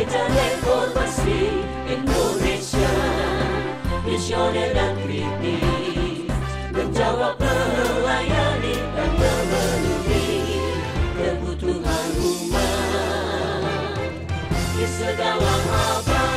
Gereja Reformasi Indonesia, misioner dan kritis, menjawab, melayani dan memenuhi kebutuhan umat di segala abad.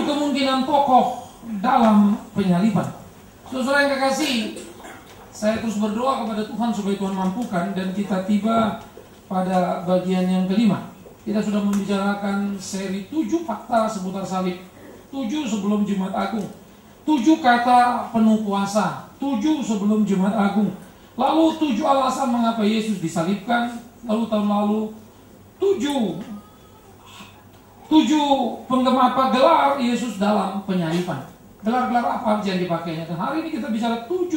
Kemungkinan tokoh dalam penyaliban. Saudara yang kekasih, saya terus berdoa kepada Tuhan supaya Tuhan mampukan dan kita tiba pada bagian yang kelima. Kita sudah membicarakan seri 7 fakta seputar salib, 7 sebelum Jumat Agung, 7 kata penuh kuasa, 7 sebelum Jumat Agung, lalu 7 alasan mengapa Yesus disalibkan, lalu tahun lalu 7 penggemar gelar Yesus dalam penyaliban. Gelar-gelar apa yang dipakainya? Dan hari ini kita bicara 7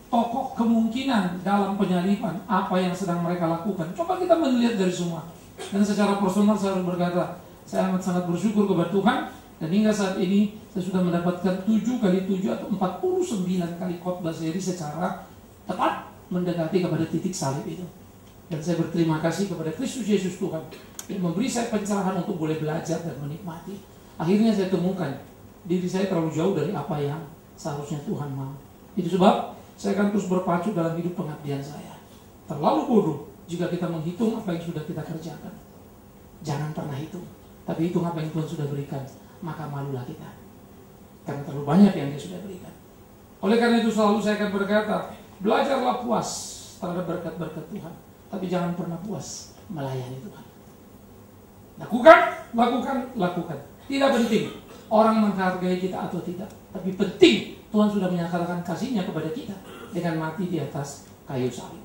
tokoh kemungkinan dalam penyaliban, apa yang sedang mereka lakukan. Coba kita melihat dari semua. Dan secara personal saya harus berkata, saya amat sangat bersyukur kepada Tuhan. Dan hingga saat ini saya sudah mendapatkan 7 kali 7 atau 49 kali khotbah seri secara tepat mendekati kepada titik salib itu. Dan saya berterima kasih kepada Kristus Yesus Tuhan yang memberi saya pencerahan untuk boleh belajar dan menikmati. Akhirnya saya temukan diri saya terlalu jauh dari apa yang seharusnya Tuhan mau. Itu sebab saya akan terus berpacu dalam hidup pengabdian saya. Terlalu bodoh jika kita menghitung apa yang sudah kita kerjakan. Jangan pernah hitung, tapi hitung apa yang Tuhan sudah berikan, maka malulah kita. Karena terlalu banyak yang Dia sudah berikan. Oleh karena itu selalu saya akan berkata, belajarlah puas terhadap berkat-berkat Tuhan, tapi jangan pernah puas melayani Tuhan. Lakukan. Tidak penting orang menghargai kita atau tidak, tapi penting Tuhan sudah menyatakan kasih-Nya kepada kita dengan mati di atas kayu salib.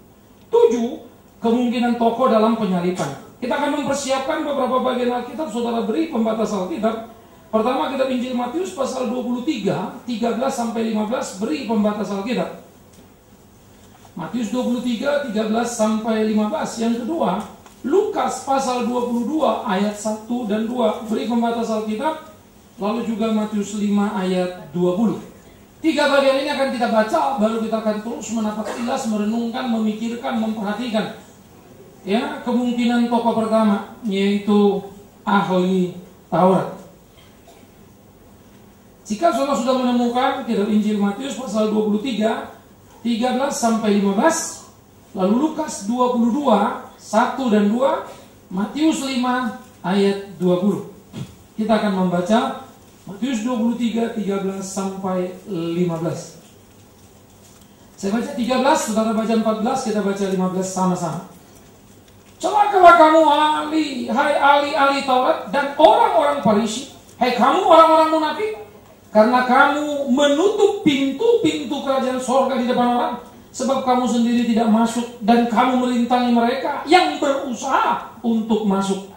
7 kemungkinan tokoh dalam penyaliban. Kita akan mempersiapkan beberapa bagian Alkitab. Saudara beri pembatas Alkitab. Pertama kita Injil Matius pasal 23, 13 sampai 15, beri pembatas Alkitab. Matius 23, 13 sampai 15. Yang kedua, Lukas pasal 22 ayat 1 dan 2, beri pembatas Alkitab. Lalu juga Matius 5 ayat 20. 3 bagian ini akan kita baca, baru kita akan terus menapak tilas, merenungkan, memikirkan, memperhatikan. Ya, kemungkinan tokoh pertama yaitu ahli Taurat. Jika saudara sudah menemukan kitab Injil Matius pasal 23, 13 sampai 15, lalu Lukas 22 1 dan 2, Matius 5 ayat 20. Kita akan membaca Matius 23, 13 sampai 15. Saya baca 13, saudara baca 14, kita baca 15 sama-sama. Celakalah kamu hai ahli Taurat dan orang-orang Farisi, hai kamu orang-orang munafik, karena kamu menutup pintu-pintu kerajaan sorga di depan orang, sebab kamu sendiri tidak masuk dan kamu merintangi mereka yang berusaha untuk masuk.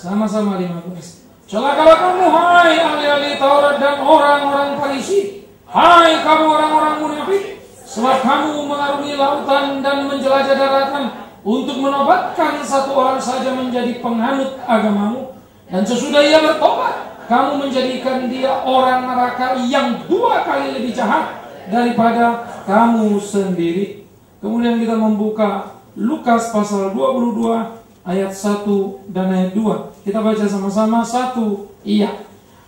Sama-sama 15. Celakalah kamu hai ahli-ahli Taurat dan orang-orang Farisi, hai kamu orang-orang munafik, sebab kamu mengarungi lautan dan menjelajah daratan untuk menobatkan satu orang saja menjadi penganut agamamu, dan sesudah ia bertobat, kamu menjadikan dia orang neraka yang 2 kali lebih jahat daripada kamu sendiri. Kemudian kita membuka Lukas pasal 22 ayat 1 dan ayat 2. Kita baca sama-sama. 1. Iya.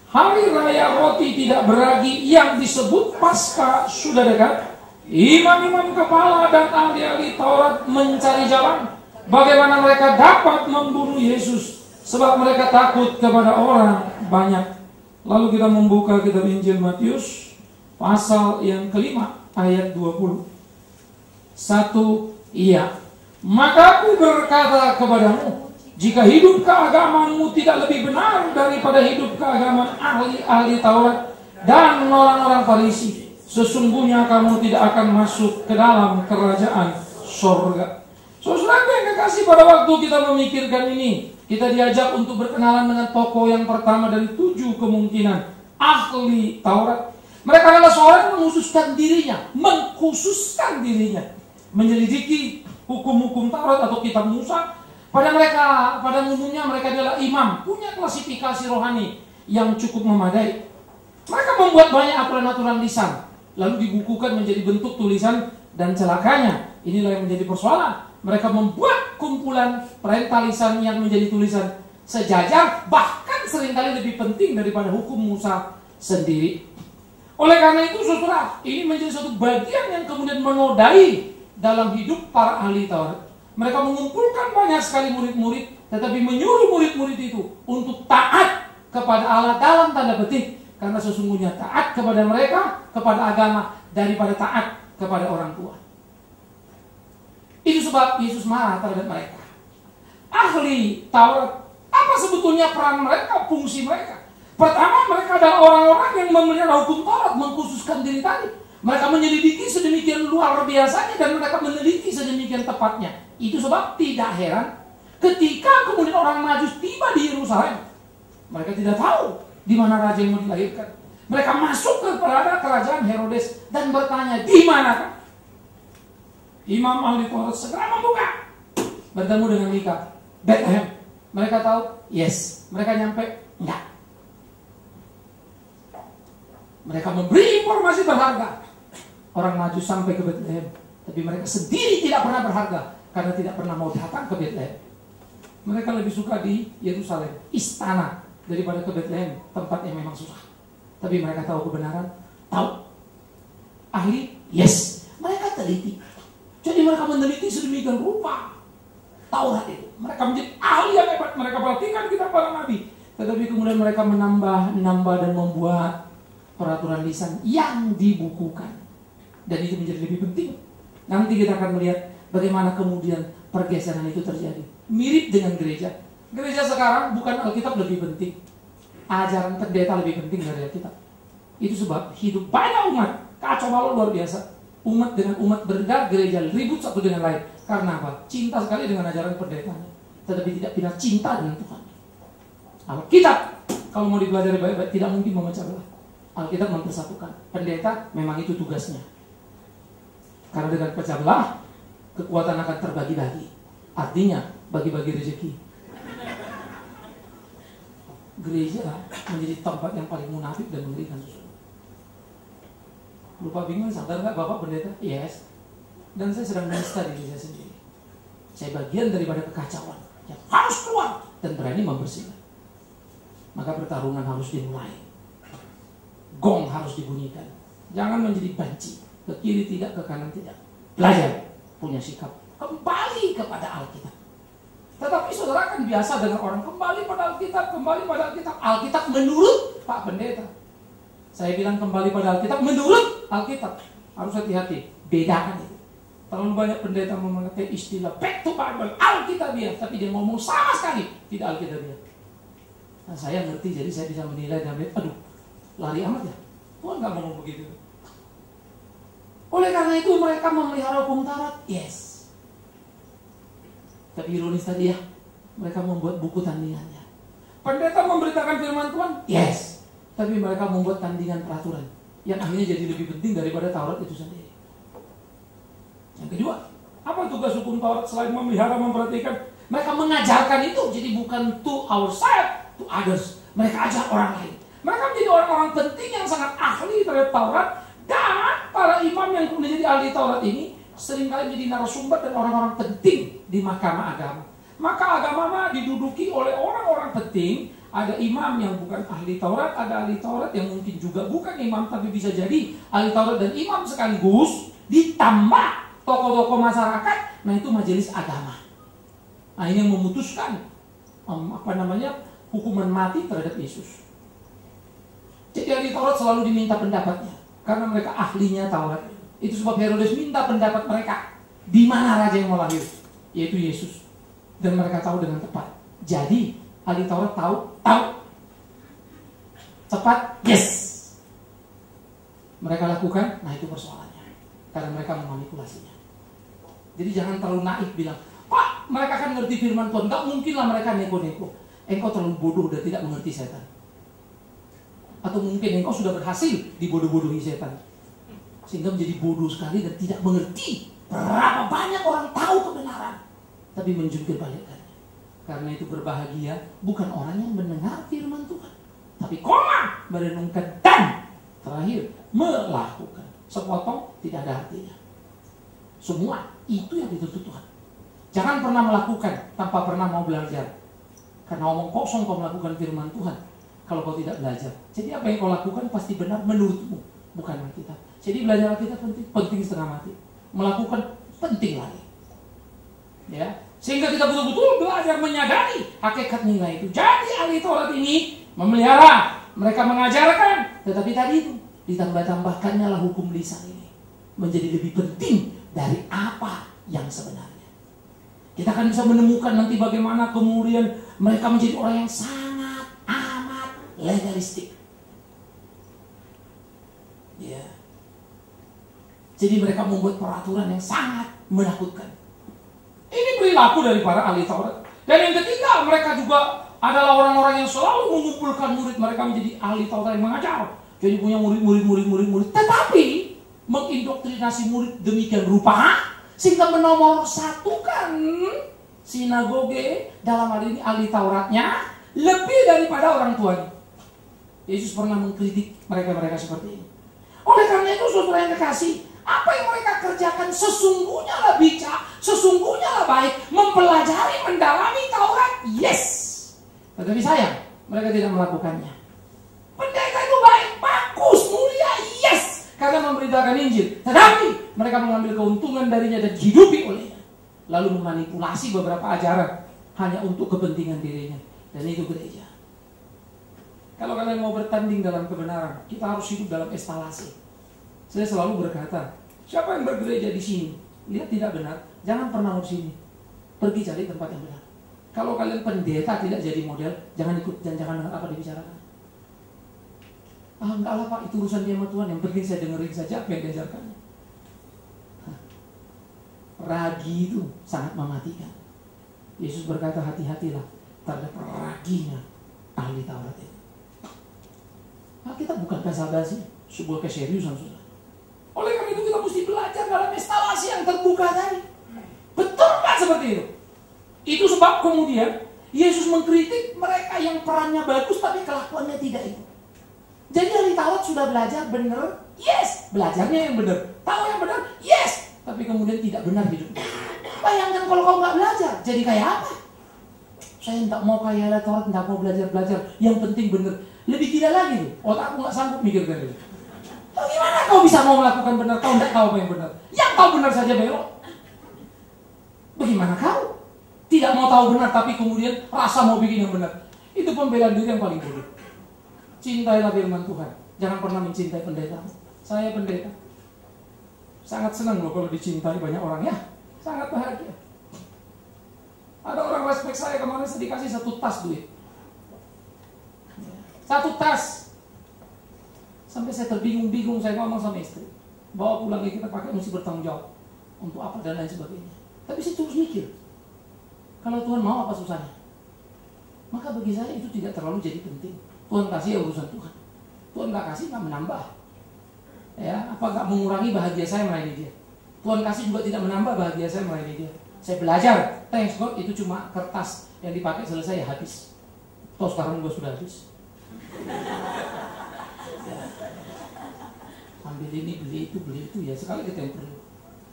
Hari raya roti tidak beragi yang disebut Paskah sudah dekat. Imam-imam kepala dan ahli-ahli Taurat mencari jalan bagaimana mereka dapat membunuh Yesus, sebab mereka takut kepada orang banyak. Lalu kita membuka kitab Injil Matius pasal yang kelima ayat 20. 1. Iya. Maka aku berkata kepadamu, jika hidup keagamaanmu tidak lebih benar daripada hidup keagamaan ahli-ahli Taurat dan orang-orang Farisi, sesungguhnya kamu tidak akan masuk ke dalam kerajaan sorga. Saudara yang kekasih, pada waktu kita memikirkan ini, kita diajak untuk berkenalan dengan tokoh yang pertama dari 7 kemungkinan ahli Taurat. Mereka adalah seorang yang mengkhususkan dirinya, menyelidiki hukum-hukum Taurat atau kitab Musa. Pada umumnya mereka adalah imam, punya klasifikasi rohani yang cukup memadai. Mereka membuat banyak aturan-aturan lisan, lalu dibukukan menjadi bentuk tulisan, dan celakanya inilah yang menjadi persoalan. Mereka membuat kumpulan perintah lisan yang menjadi tulisan sejajar, bahkan seringkali lebih penting daripada hukum Musa sendiri. Oleh karena itu, saudara, ini menjadi suatu bagian yang kemudian menodai dalam hidup para ahli Taurat. Mereka mengumpulkan banyak sekali murid-murid, tetapi menyuruh murid-murid itu untuk taat kepada Allah dalam tanda petik, karena sesungguhnya taat kepada mereka, kepada agama, daripada taat kepada orang tua. Itu sebab Yesus marah terhadap mereka. Ahli Taurat, apa sebetulnya peran mereka, fungsi mereka? Pertama, mereka adalah orang-orang yang memelihara hukum Taurat, mengkhususkan diri tadi. Mereka menyelidiki sedemikian luar biasanya, dan mereka meneliti sedemikian tepatnya. Itu sebab tidak heran ketika kemudian orang Majus tiba di Yerusalem, mereka tidak tahu di mana raja yang mau dilahirkan. Mereka masuk kepada kerajaan Herodes dan bertanya, di manakah? Imam ahli Taurat segera membuka, bertemu dengan Mika, Bethlehem. Mereka tahu, yes. Mereka nyampe, enggak. Mereka memberi informasi berharga. Orang maju sampai ke Bethlehem, tapi mereka sendiri tidak pernah berharga karena tidak pernah mau datang ke Bethlehem. Mereka lebih suka di Yerusalem, istana, daripada ke Bethlehem, tempat yang memang susah. Tapi mereka tahu kebenaran, tahu. Ahli, yes. Mereka teliti. Jadi mereka meneliti sedemikian rupa Taurat itu. Mereka menjadi ahli yang hebat. Mereka perhatikan kitab para nabi. Tetapi kemudian mereka menambah dan membuat peraturan lisan yang dibukukan. Dan itu menjadi lebih penting. Nanti kita akan melihat bagaimana kemudian pergeseran itu terjadi. Mirip dengan gereja. Gereja sekarang bukan Alkitab lebih penting, ajaran pendeta lebih penting dari Alkitab. Itu sebab hidup banyak umat kacau balau luar biasa. Umat dengan umat bergerak, gereja ribut satu dengan lain. Karena apa? Cinta sekali dengan ajaran pendetanya, tetapi tidak pernah cinta dengan Tuhan. Alkitab kalau mau dipelajari baik-baik tidak mungkin memecah belah. Alkitab mempersatukan. Pendeta memang itu tugasnya. Karena dengan pecah belah, kekuatan akan terbagi-bagi. Artinya bagi-bagi rezeki. Gereja menjadi tempat yang paling munafik dan mengerikan, susu. Lupa bingung, sadar nggak Bapak Pendeta? Yes. Dan saya sedang menista diri saya sendiri. Saya bagian daripada kekacauan yang harus keluar dan berani membersihkan. Maka pertarungan harus dimulai. Gong harus dibunyikan. Jangan menjadi banci. Ke kiri tidak, ke kanan tidak. Belajar. Punya sikap. Kembali kepada Alkitab. Tetapi saudara kan biasa dengan orang kembali pada Alkitab, kembali pada Alkitab. Alkitab menurut Pak Pendeta. Saya bilang kembali pada Alkitab menurut Alkitab. Harus hati-hati. Bedakan itu. Terlalu banyak pendeta memakai istilah back to Bible, Alkitabiah, tapi dia ngomong sama sekali tidak Alkitabiah. Nah, saya ngerti, jadi saya bisa menilai dan melihat, aduh, lari amat ya. Tuhan nggak ngomong begitu. Oleh karena itu mereka memelihara hukum Taurat, yes. Tapi ironis tadi ya, mereka membuat buku tandingannya. Pendeta memberitakan firman Tuhan, yes. Tapi mereka membuat tandingan peraturan yang akhirnya jadi lebih penting daripada Taurat itu sendiri. Yang kedua, apa tugas hukum Taurat selain memelihara, memperhatikan? Mereka mengajarkan itu, jadi bukan to ourselves, to others. Mereka ajar orang lain. Mereka menjadi orang-orang penting yang sangat ahli terhadap Taurat. Dan para imam yang kemudian jadi ahli Taurat ini seringkali menjadi narasumber dan orang-orang penting di mahkamah agama. Maka agama diduduki oleh orang-orang penting. Ada imam yang bukan ahli Taurat, ada ahli Taurat yang mungkin juga bukan imam, tapi bisa jadi ahli Taurat dan imam sekaligus, ditambah tokoh-tokoh masyarakat. Nah, itu majelis agama. Nah, ini yang memutuskan hukuman mati terhadap Yesus. Jadi ahli Taurat selalu diminta pendapatnya karena mereka ahlinya Taurat. Itu sebab Herodes minta pendapat mereka di mana raja yang mau lahir, yaitu Yesus. Dan mereka tahu dengan tepat. Jadi ahli Taurat tahu tepat, yes. mereka lakukan, nah itu persoalannya. Karena mereka memanipulasinya. Jadi jangan terlalu naif bilang, Pak, mereka kan ngerti firman Tuhan. Gak mungkinlah mereka neko-neko. Engkau terlalu bodoh dan tidak mengerti setan. Atau mungkin engkau sudah berhasil dibodoh-bodohi setan, sehingga menjadi bodoh sekali dan tidak mengerti. Berapa banyak orang tahu kebenaran, tapi menjungkir balikkannya. Karena itu berbahagia bukan orang yang mendengar firman Tuhan, tapi merenungkan dan terakhir melakukan. Sepotong tidak ada artinya. Semua itu yang dituntut Tuhan. Jangan pernah melakukan tanpa pernah mau belajar. Karena omong kosong kau melakukan firman Tuhan kalau kau tidak belajar. Jadi apa yang kau lakukan pasti benar menurutmu, bukan Alkitab. Jadi belajar Alkitab penting setengah mati. Melakukan penting lagi. Ya, sehingga kita betul-betul belajar menyadari hakikat nilai itu. Jadi ahli Taurat ini memelihara, mereka mengajarkan, tetapi tadi itu ditambah-tambahkannya lah hukum lisan ini menjadi lebih penting dari apa yang sebenarnya. Kita akan bisa menemukan nanti bagaimana kemudian mereka menjadi orang yang sangat amat legalistik. Ya. Jadi mereka membuat peraturan yang sangat menakutkan. Ini perilaku dari para ahli Taurat. Dan yang ketiga, mereka juga adalah orang-orang yang selalu mengumpulkan murid mereka menjadi ahli Taurat yang mengajar. Jadi punya murid. Tetapi mengindoktrinasi murid demikian rupa sehingga menomorsatukan sinagoge, dalam hal ini ahli Tauratnya, lebih daripada orang tuanya. Yesus pernah mengkritik mereka-mereka seperti ini. Oleh karena itu, saudara yang kekasih, apa yang mereka kerjakan sesungguhnya lah bijak, sesungguhnya lah baik, mempelajari, mendalami Taurat, yes. Tetapi sayang, mereka tidak melakukannya. Pendeta itu baik, bagus, mulia, yes, karena memberitakan Injil. Tetapi mereka mengambil keuntungan darinya dan hidupi olehnya, lalu memanipulasi beberapa ajaran hanya untuk kepentingan dirinya. Dan itu gereja. Kalau kalian mau bertanding dalam kebenaran, kita harus hidup dalam eskalasi. Saya selalu berkata, siapa yang bergereja di sini lihat tidak benar, jangan pernah mau sini. Pergi cari tempat yang benar. Kalau kalian pendeta tidak jadi model, jangan ikut dan jangan dengar apa dibicarakan. Enggak lah Pak, itu urusan dia sama Tuhan. Yang penting saya dengerin saja apa yang diajarkannya. Ragi itu sangat mematikan. Yesus berkata, hati-hatilah terhadap raginya ahli Taurat itu. Nah, kita bukan basa-basi, sebuah keseriusan sudah. Oleh karena itu kita mesti belajar dalam instalasi yang terbuka tadi. Betul nggak seperti itu? Itu sebab kemudian Yesus mengkritik mereka yang perannya bagus tapi kelakuannya tidak itu. Jadi ahli Taurat sudah belajar benar, yes, belajarnya yang benar, tahu yang benar, yes, tapi kemudian tidak benar hidupnya. Bayangkan kalau kau nggak belajar, jadi kayak apa? Saya tidak mau kayak ahli Taurat, tidak mau belajar, yang penting benar. Lebih tidak lagi tuh, otakku nggak sanggup mikirkan itu. Bagaimana kau bisa mau melakukan benar, kau tidak tahu apa yang benar? Yang tahu benar saja belok. Bagaimana kau tidak mau tahu benar tapi kemudian rasa mau bikin yang benar? Itu pembelaan diri yang paling buruk. Cintailah firman Tuhan. Jangan pernah mencintai pendeta. Saya pendeta. Sangat senang loh kalau dicintai banyak orang ya. Sangat bahagia. Ada orang respect saya kemarin, saya dikasih 1 tas duit. 1 tas. Sampai saya terbingung-bingung, saya ngomong sama istri. Bawa pulang ya, kita pakai, mesti bertanggung jawab. Untuk apa dan lain sebagainya. Tapi saya terus mikir. Kalau Tuhan mau apa susahnya? Maka bagi saya itu tidak terlalu jadi penting. Tuhan kasih ya urusan Tuhan. Tuhan gak kasih gak menambah. Ya, apa gak mengurangi bahagia saya melayani dia. Tuhan kasih juga tidak menambah bahagia saya melayani dia. Saya belajar, thanks God, itu cuma kertas yang dipakai selesai ya habis. Toh sekarang gue sudah habis. Ya. Ambil ini, beli itu ya, sekali kita yang perlu.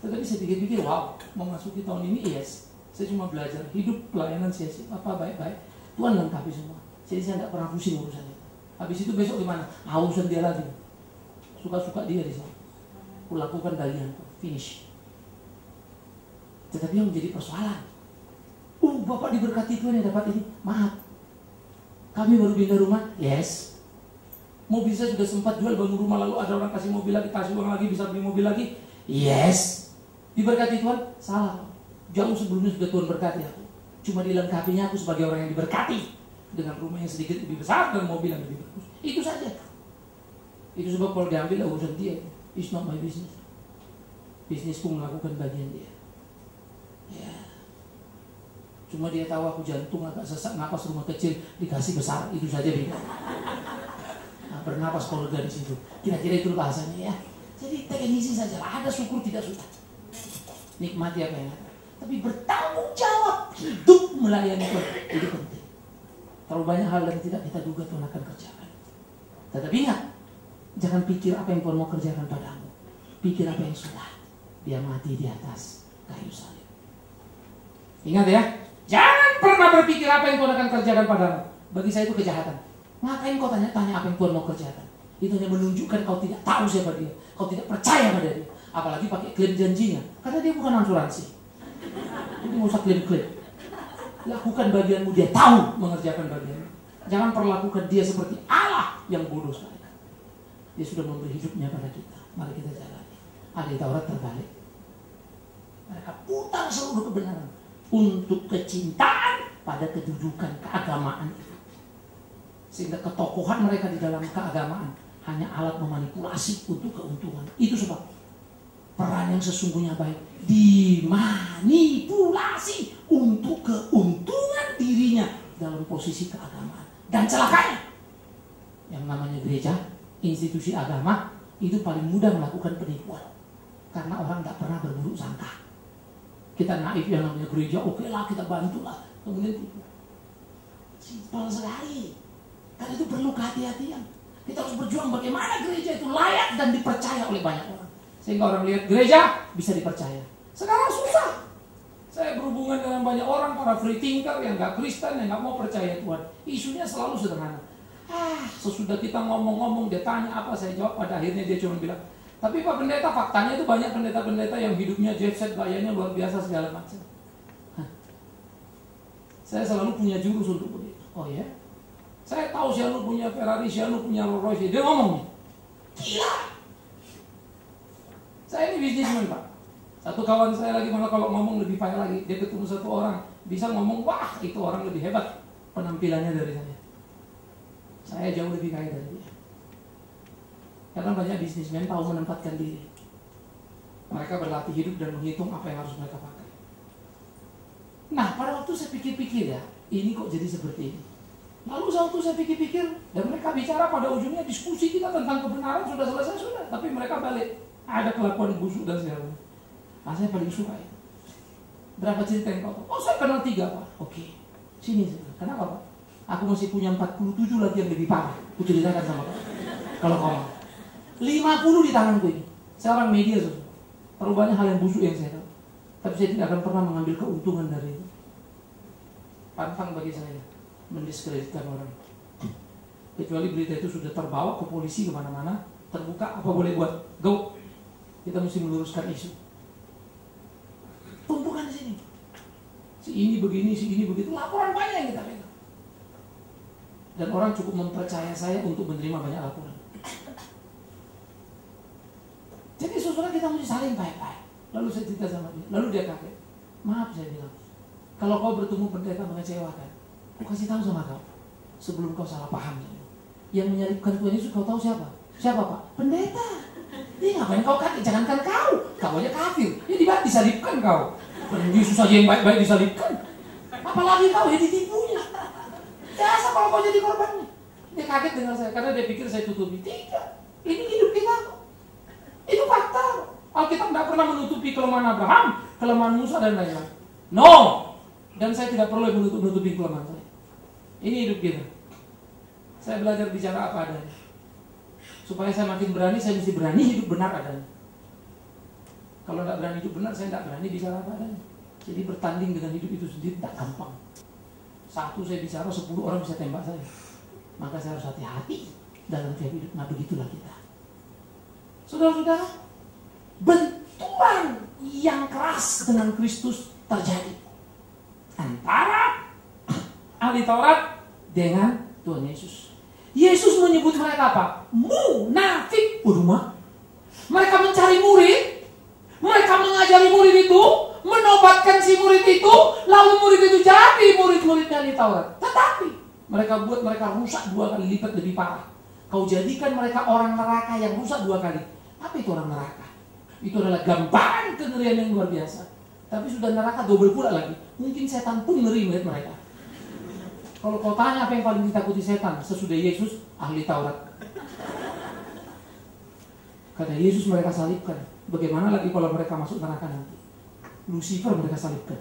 Tetapi saya pikir-pikir, wow, memasuki tahun ini, yes. Saya cuma belajar, hidup pelayanan sia-sia, apa baik-baik. Tuhan lengkapi semua. Jadi saya tidak pernah pusing urusannya. Habis itu besok gimana? Urusan dia lagi. Suka-suka dia di sana. Kulakukan bagianku, finish. Tetapi yang menjadi persoalan, Bapak diberkati Tuhan yang dapat ini. Maaf, kami baru pindah rumah, yes. Mobil saya sudah sempat jual, bangun rumah, lalu ada orang kasih mobil lagi, kasih uang lagi, bisa beli mobil lagi, yes. Diberkati Tuhan, salah. Jauh sebelumnya sudah Tuhan berkati aku. Cuma dilengkapinya aku sebagai orang yang diberkati dengan rumah yang sedikit lebih besar dan mobil yang lebih bagus. Itu saja. Itu sebab kalau diambil urusan dia. It's not my business. Bisnisku melakukan bagian dia. Ya. Cuma dia tahu aku jantung agak sesak, napas rumah kecil dikasih besar, itu saja beda. Nah, bernapas kolega di situ. Kira-kira itu bahasanya ya. Jadi teknisi saja lah. Ada syukur tidak susah. Nikmati apa yang ada. Tapi bertanggung jawab hidup melayani Tuhan itu penting. Terlalu banyak hal yang tidak kita duga Tuhan akan kerjakan. Tetapi ingat, jangan pikir apa yang Tuhan mau kerjakan padamu. Pikir apa yang sudah. Dia mati di atas kayu salib. Ingat ya, jangan pernah berpikir apa yang Tuhan akan kerjakan padamu. Bagi saya itu kejahatan. Ngapain kau tanya-tanya apa yang Tuhan mau kerjakan? Itu hanya menunjukkan kau tidak tahu siapa dia. Kau tidak percaya pada dia. Apalagi pakai klaim janjinya. Karena dia bukan asuransi. Jadi nggak usah klaim-klaim. Lakukan bagianmu, dia tahu mengerjakan bagianmu. Jangan perlakukan dia seperti Allah yang bodoh sekali. Dia sudah memberi hidupnya pada kita. Mari kita jalani. Ahli Taurat terbalik. Mereka putar seluruh kebenaran untuk kecintaan pada kedudukan keagamaan itu. Sehingga ketokohan mereka di dalam keagamaan hanya alat memanipulasi untuk keuntungan. Itu sebab peran yang sesungguhnya baik dimanipulasi untuk keuntungan dirinya dalam posisi keagamaan. Dan celakanya, yang namanya gereja, institusi agama, itu paling mudah melakukan penipuan. Karena orang tidak pernah berburuk sangka. Kita naif yang namanya gereja, oke lah kita bantulah. Kemudian itu simpel sekali. Karena itu perlu kehati-hatian. Kita harus berjuang bagaimana gereja itu layak dan dipercaya oleh banyak orang. Sehingga orang lihat gereja bisa dipercaya. Sekarang susah. Saya berhubungan dengan banyak orang, para free thinker yang gak Kristen, yang gak mau percaya Tuhan. Isunya selalu sederhana. Sesudah kita ngomong-ngomong, dia tanya apa, saya jawab, pada akhirnya dia cuma bilang, tapi Pak Pendeta, faktanya itu banyak pendeta-pendeta yang hidupnya jet set, gayanya luar biasa segala macam. Saya selalu punya jurus untuk begitu. Oh ya? Saya tahu si Anu punya Ferrari, si Anu punya Rolls Royce. Dia ngomong nih, gila. Saya ini bisnismen Pak. Satu kawan saya lagi malah kalau ngomong lebih payah lagi. Dia ketemu satu orang, bisa ngomong, wah itu orang lebih hebat penampilannya dari saya. Saya jauh lebih kaya dari dia. Karena banyak bisnismen tahu menempatkan diri. Mereka berlatih hidup dan menghitung apa yang harus mereka pakai. Nah, pada waktu saya pikir-pikir ya, ini kok jadi seperti ini. Lalu waktu saya pikir-pikir, dan mereka bicara pada ujungnya diskusi kita tentang kebenaran sudah selesai sudah. Tapi mereka balik, ada kelakuan busuk dan segala. Nah, saya paling suka ya. Berapa cerita yang kau tahu? Oh, saya kenal 3 Pak. Oke, sini. Kenapa Pak? Aku masih punya 47 lagi yang lebih parah. Aku ceritakan sama kau. Kalau kau mau. 50 di tanganku ini. Saya orang media sudah. Terlalu banyak hal yang busuk yang saya tahu. Tapi saya tidak akan pernah mengambil keuntungan dari itu. Pantang bagi saya mendiskreditkan orang. Kecuali berita itu sudah terbawa ke polisi kemana-mana, terbuka, apa boleh buat? Go. Kita mesti meluruskan isu. Tumpukan di sini. Si ini begini, si ini begitu. Laporan banyak yang kita pegang. Dan orang cukup mempercaya saya untuk menerima banyak laporan. Jadi saudara kita mesti saling baik-baik. Lalu saya cerita sama dia. Lalu dia kaget. Maaf saya bilang. Kalau kau bertemu pendeta mengecewakan, aku kasih tahu sama kau. Sebelum kau salah paham. Yang menyalibkan Tuhan Yesus kau tahu siapa? Siapa Pak? Pendeta. Dia ngapain kau kaget? Jangankan kau. Kau aja kafir. Ya disalibkan kau. Yesus saja yang baik-baik disalibkan. Apalagi kau ya ditipunya. Biasa kalau kau jadi korbannya. Dia kaget dengan saya. Karena dia pikir saya tutupi. Tidak. Ini hidup kita. Itu fakta. Alkitab tidak pernah menutupi kelemahan Abraham, kelemahan Musa dan lain-lain. No. Dan saya tidak perlu menutupi kelemahan saya. Ini hidup kita. Saya belajar bicara apa adanya. Supaya saya makin berani, saya mesti berani hidup benar adanya. Kalau tidak berani hidup benar, saya tidak berani bicara apa adanya. Jadi bertanding dengan hidup itu sendiri tidak gampang. Satu saya bicara, 10 orang bisa tembak saya. Maka saya harus hati-hati dalam tiap hidup. Nah begitulah kita. Saudara-saudara, benturan yang keras dengan Kristus terjadi antara ahli Taurat dengan Tuhan Yesus. Yesus menyebut mereka apa? Munafik. Rumah. Mereka mencari murid, mereka mengajari murid itu, menobatkan si murid itu, lalu murid itu jadi murid-murid ahli Taurat. Tetapi mereka rusak 2 kali lipat lebih parah. Kau jadikan mereka orang neraka yang rusak 2 kali. Apa itu orang neraka? Itu adalah gambaran kengerian yang luar biasa. Tapi sudah neraka double pula lagi. Mungkin setan pun ngeri melihat mereka. Kalau kau tanya apa yang paling ditakuti setan sesudah Yesus, ahli Taurat. Karena Yesus mereka salibkan. Bagaimana lagi kalau mereka masuk neraka nanti? Lucifer mereka salibkan.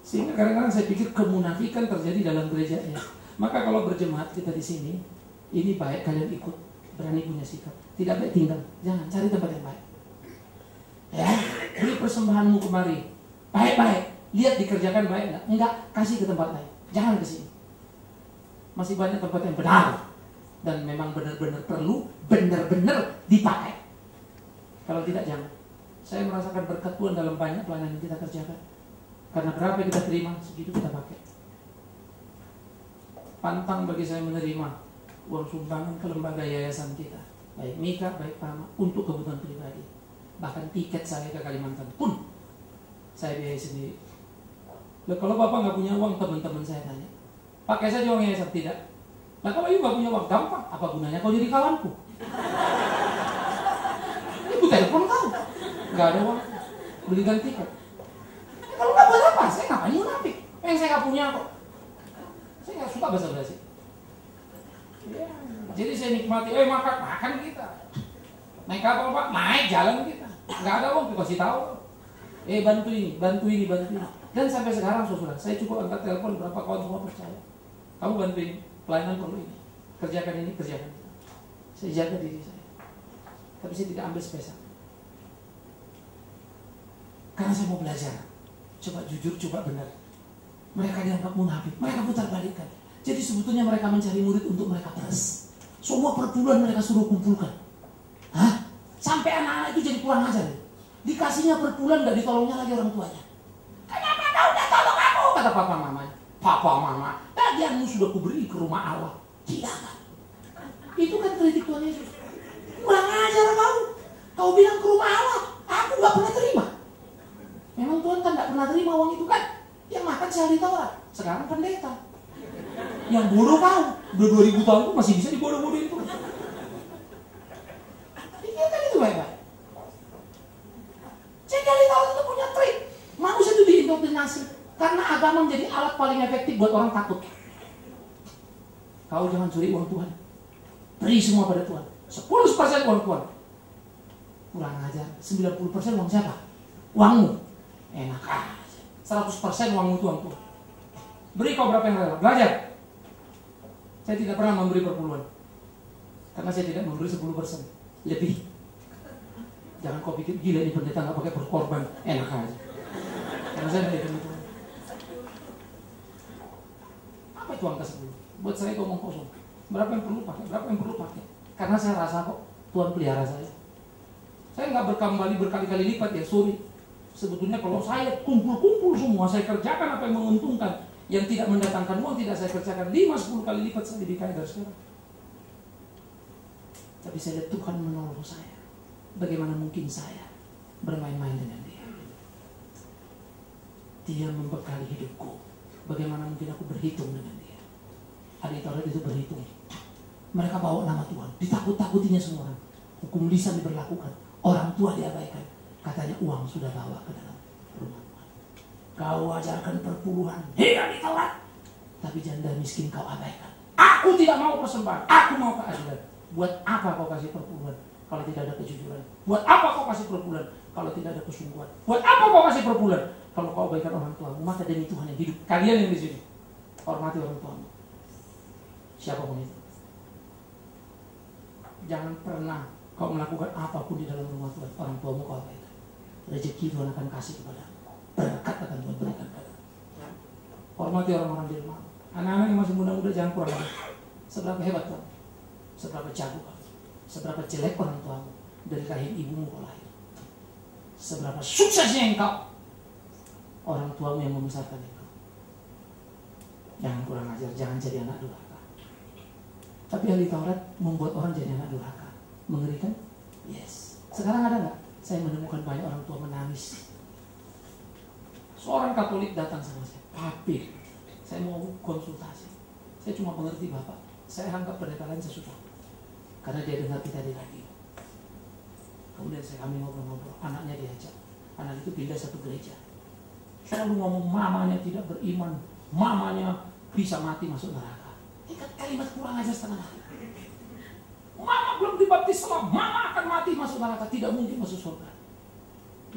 Sehingga kadang-kadang saya pikir kemunafikan terjadi dalam gereja ya. Maka kalau berjemaat kita di sini, ini baik kalian ikut, berani punya sikap. Tidak baik tinggal, jangan cari tempat yang baik. Ya, beri persembahanmu kemari, baik-baik. Lihat dikerjakan baik enggak? Enggak, kasih ke tempat lain. Jangan ke sini. Masih banyak tempat yang benar dan memang benar-benar perlu, benar-benar dipakai. Kalau tidak jangan. Saya merasakan berkat Tuhan dalam banyak pelayanan yang kita kerjakan. Karena berapa yang kita terima, segitu kita pakai. Pantang bagi saya menerima uang sumbangan ke lembaga yayasan kita, baik Mika, baik Pama, untuk kebutuhan pribadi. Bahkan tiket saya ke Kalimantan pun saya biayai sendiri. Loh, kalau Bapak nggak punya uang, teman-teman saya tanya, pakai saja uang yayasan. Tidak. Nah kalau ibu nggak punya uang, gampang. Apa gunanya kau jadi kawanku? Ibu telepon kau, nggak ada uang, belikan tiket. Kalau nggak buat apa? Saya ngapain munafik? Yang saya nggak punya kok. Saya nggak suka basa-basi. Ya, jadi saya nikmati. Makan kita. Naik kapal Pak, naik jalan kita. Nggak ada uang, kasih tahu. Bantu ini. Dan sampai sekarang saudara, saya cukup angkat telepon berapa kawan semua percaya. Kamu bantu ini, pelayanan perlu ini. Kerjakan ini. Saya jaga diri saya. Tapi saya tidak ambil spesial. Karena saya mau belajar. Coba jujur, coba benar. Mereka dianggap munafik, mereka putar balikkan. Jadi sebetulnya mereka mencari murid untuk mereka peres. Semua per bulan mereka suruh kumpulkan. Hah? Sampai anak-anak itu jadi kurang ajar. Dikasihnya per bulan, gak ditolongnya lagi orang tuanya. Kenapa kau udah tolong aku? Kata papa mamanya. Papa mama, bagianmu sudah kuberi ke rumah Allah. Tidak. Itu kan kritik Tuhan Yesus. Kurang ajar kau. Kau bilang ke rumah Allah, aku gak pernah terima. Memang Tuhan kan gak pernah terima uang itu kan. Yang makan si ahli Taurat, sekarang pendeta. Yang bodoh kau, udah 2000 tahun tuh masih bisa dibodoh-bodohin itu. Pikirkan itu baik-baik. Jadi ahli Taurat itu punya trik. Manusia itu diindoktrinasi. Karena agama menjadi alat paling efektif buat orang takut. Kau jangan curi uang Tuhan. Beri semua pada Tuhan. 10% uang Tuhan. Kurang ajar. 90% uang siapa? Uangmu. Enak aja. 100% uangmu itu uang Tuhan. Beri kau berapa yang rela. Belajar. Saya tidak pernah memberi perpuluhan. Karena saya tidak memberi 10%. Lebih. Jangan kau pikir gila ini pendeta gak pakai berkorban. Enak aja. Karena saya tidak itu. Apa itu angka 10? Buat saya itu omong kosong. Berapa yang perlu pakai. Karena saya rasa kok Tuhan pelihara saya. Saya nggak berkali-kali lipat ya, sorry. Sebetulnya kalau saya kumpul-kumpul semua, saya kerjakan apa yang menguntungkan, yang tidak mendatangkan uang tidak saya kerjakan 5-10 kali lipat saya lebih kaya dari sekarang. Tapi saya lihat Tuhan menolong saya. Bagaimana mungkin saya bermain-main dengan Dia? Dia membekali hidupku. Bagaimana mungkin aku berhitung dengan Dia? Ahli Taurat itu berhitung. Mereka bawa nama Tuhan, ditakut-takutinya semua orang. Hukum lisan diberlakukan, orang tua diabaikan. Katanya uang sudah bawa ke dalam rumah Tuhan. Kau ajarkan perpuluhan, ahli Taurat, tapi janda miskin kau abaikan. Aku tidak mau persembahan, aku mau keadilan. Buat apa kau kasih perpuluhan kalau tidak ada kejujuran? Buat apa kau kasih perpuluhan kalau tidak ada kesungguhan? Buat apa kau kasih perpuluhan kalau kau abaikan orang tuamu? Maka demi Tuhan yang hidup, kalian yang di sini, hormati orang tuamu. Siapapun itu. Jangan pernah kau melakukan apapun di dalam rumah Tuhan, orang tuamu kau abaikan. Rezeki Tuhan akan kasih kepadamu, berkat akan Tuhan berikan kepadamu. Hormati orang-orang di rumah. Anak-anak yang masih muda-muda jangan kurang ajar. Seberapa hebat kau, seberapa jago kau, seberapa jelek orang tuamu dari rahim ibumu kau lahir. Seberapa suksesnya engkau, orang tuamu yang membesarkan engkau. Jangan kurang ajar, jangan jadi anak durhaka. Tapi ahli Taurat membuat orang jadi anak durhaka. Mengerikan? Yes. Sekarang ada nggak? Saya menemukan banyak orang tua menangis. Seorang Katolik datang sama saya, Papi, saya mau konsultasi. Saya cuma mengerti Bapak. saya anggap pendeta lain saya suka. Karena dia dengar kita di radio. Kemudian kami ngobrol-ngobrol, anaknya diajak. Anak itu pindah satu gereja. Selalu ngomong mamanya tidak beriman, mamanya bisa mati masuk neraka. Ini kan kalimat kurang ajar setengah mati. Mama belum dibaptis selam, mama akan mati masuk neraka, tidak mungkin masuk surga.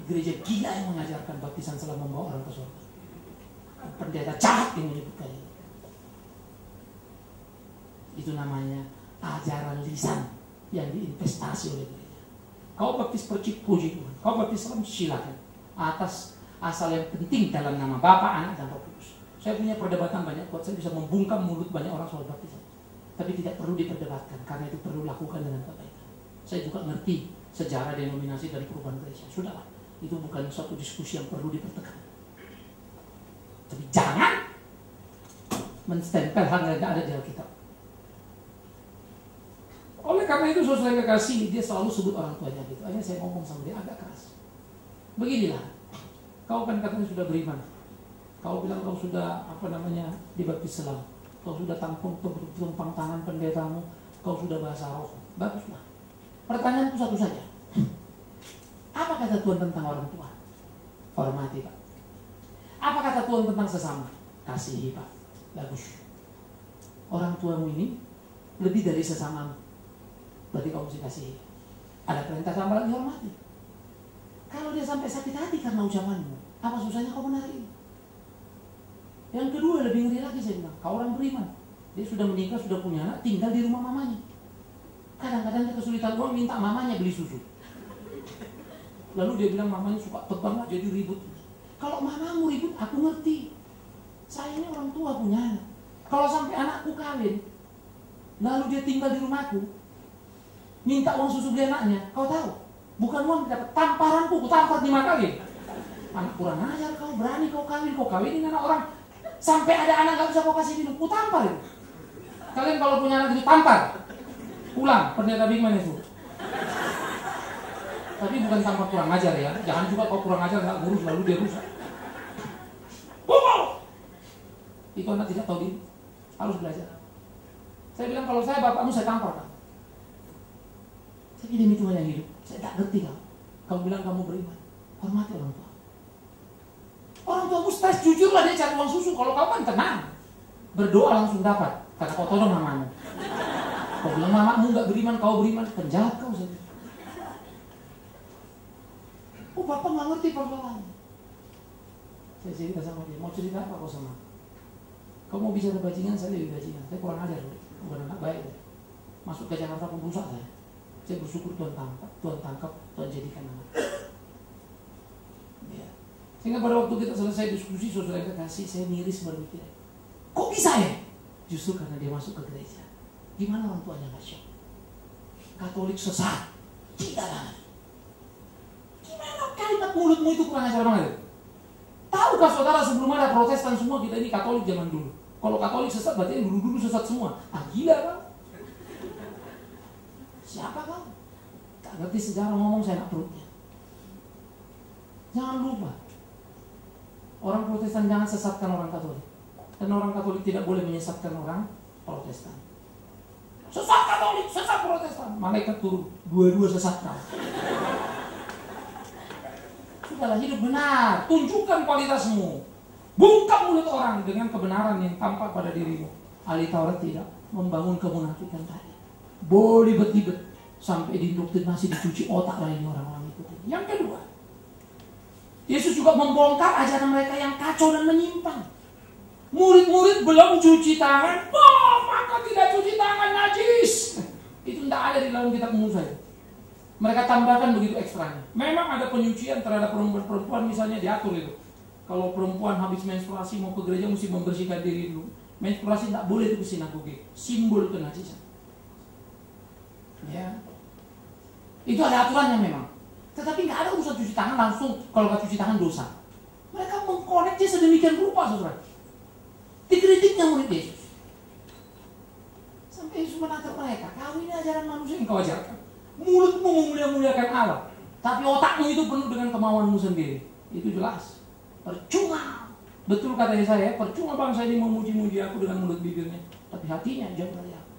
Gereja gila yang mengajarkan baptisan selam membawa orang ke surga. Pendeta jahat yang menyebutkan ini. Itu namanya ajaran lisan yang diinvestasi oleh gereja. Kau baptis percik puji Tuhan, kau baptis selam silakan. Atas asal yang penting dalam nama Bapa, Anak, dan Roh Kudus. Saya punya perdebatan banyak kuat, saya bisa membungkam mulut banyak orang soal baptisan. Tapi tidak perlu diperdebatkan, karena itu perlu lakukan dengan kebaikan. Saya juga ngerti sejarah denominasi dan perubahan gereja. Sudahlah, itu bukan suatu diskusi yang perlu dipertekan. Tapi jangan menstempel hal yang tidak ada di Alkitab. Oleh karena itu, saudara yang kekasih, dia selalu sebut orang tuanya gitu. Akhirnya saya ngomong sama dia agak keras. Beginilah, kau kan katanya sudah beriman. Kau bilang kau sudah dibaptis selam. Kau sudah tumpang tangan pendetamu, kau sudah bahasa roh. Baguslah. Pertanyaanku satu saja. Apa kata Tuhan tentang orang tua? Hormati, Pak. Apa kata Tuhan tentang sesama? Kasihi, Pak. Bagus. Orang tuamu ini lebih dari sesamamu. Berarti kau mesti kasihi. Ada perintah tambah lagi, hormati. Kalau dia sampai sakit hati karena ucapanmu, apa susahnya kau menarik? Yang kedua lebih ngeri lagi, saya bilang, kau orang beriman. Dia sudah menikah, sudah punya anak, tinggal di rumah mamanya. Kadang-kadang dia kesulitan uang, minta mamanya beli susu. Lalu dia bilang mamanya suka tegang, jadi ribut. Kalau mamamu ribut, aku ngerti. Saya ini orang tua punya anak. Kalau sampai anakku kawin, lalu dia tinggal di rumahku, minta uang susu beli anaknya, kau tahu? Bukan uang dapat, tamparanku, ku tampar 5 kali. Anak kurang ajar, kau berani kau kawinin anak orang. Sampai ada anak gak bisa kau kasih minum, ku tampar itu. Kalian kalau punya anak itu tampar. Ulang, pendeta Bigman itu. Tapi bukan tampar kurang ajar ya. Jangan juga kau kurang ajar gak ngurus lalu dia rusak. Pukul! Itu anak tidak tahu diri. Harus belajar. Saya bilang kalau saya bapakmu saya tampar kan. Tapi demi Tuhan yang hidup, saya tak ngerti kau. Kau bilang kamu beriman, hormati orang tua. Orang tuamu stres, jujurlah dia cari uang susu. Kalau kau kan tenang, berdoa langsung dapat. Kata kau tolong mamamu. Kau bilang mamamu gak beriman, kau beriman, penjahat kau saja. Oh bapak gak ngerti persoalannya. Saya cerita sama dia, mau cerita apa kau sama? Kau mau bicara bajingan, saya lebih bajingan. Saya kurang ajar, bukan anak baik. Masuk ke Jakarta pun rusak saya. Saya bersyukur Tuhan tangkap, Tuhan jadikan anak. Ya. Sehingga pada waktu kita selesai diskusi, saudara kekasih, saya miris berpikir, kok bisa ya? Justru karena dia masuk ke gereja. Gimana orang tuanya gak syok? Katolik sesat, tidak lah. Gimana kalimat mulutmu itu kurang ajar banget? Tahukah saudara sebelum ada Protestan semua kita ini Katolik zaman dulu. Kalau Katolik sesat berarti yang dulu-dulu sesat semua. Gila kan? Siapa kau? Tak ngerti sejarah, ngomong saya nak perutnya. Jangan lupa, orang Protestan jangan sesatkan orang Katolik. Dan orang Katolik tidak boleh menyesatkan orang Protestan. Sesat Katolik, sesat Protestan. Malaikat turun, dua-dua sesat kau. Sudahlah, hidup benar, tunjukkan kualitasmu. Bungkam mulut orang dengan kebenaran yang tampak pada dirimu. Ahli Taurat tidak membangun kemunafikan tadi. Boleh bet-bet sampai diindoktrinasi, dicuci otak lainnya orang-orang ikutin. Yang kedua, Yesus juga membongkar ajaran mereka yang kacau dan menyimpang. Murid-murid belum cuci tangan, maka tidak cuci tangan, najis. Itu tidak ada di dalam kitab Musa. Mereka tambahkan begitu ekstranya. Memang ada penyucian terhadap perempuan misalnya diatur itu. Kalau perempuan habis menstruasi mau ke gereja mesti membersihkan diri dulu. Menstruasi tidak boleh itu ke sinagoge, simbol kenajisan. Ya, itu ada aturannya memang. Tetapi nggak ada urusan cuci tangan langsung. Kalau nggak cuci tangan dosa. Mereka mengkoneksi sedemikian rupa, saudara. Dikritiknya murid Yesus. Sampai Yesus menangkap mereka. Kau ini ajaran manusia yang kau ajarkan. Mulutmu memuliakan Allah, tapi otakmu itu penuh dengan kemauanmu sendiri. Itu jelas. Percuma. Betul kata saya, percuma bangsa ini memuji-muji aku dengan mulut bibirnya, tapi hatinya jauh dari aku.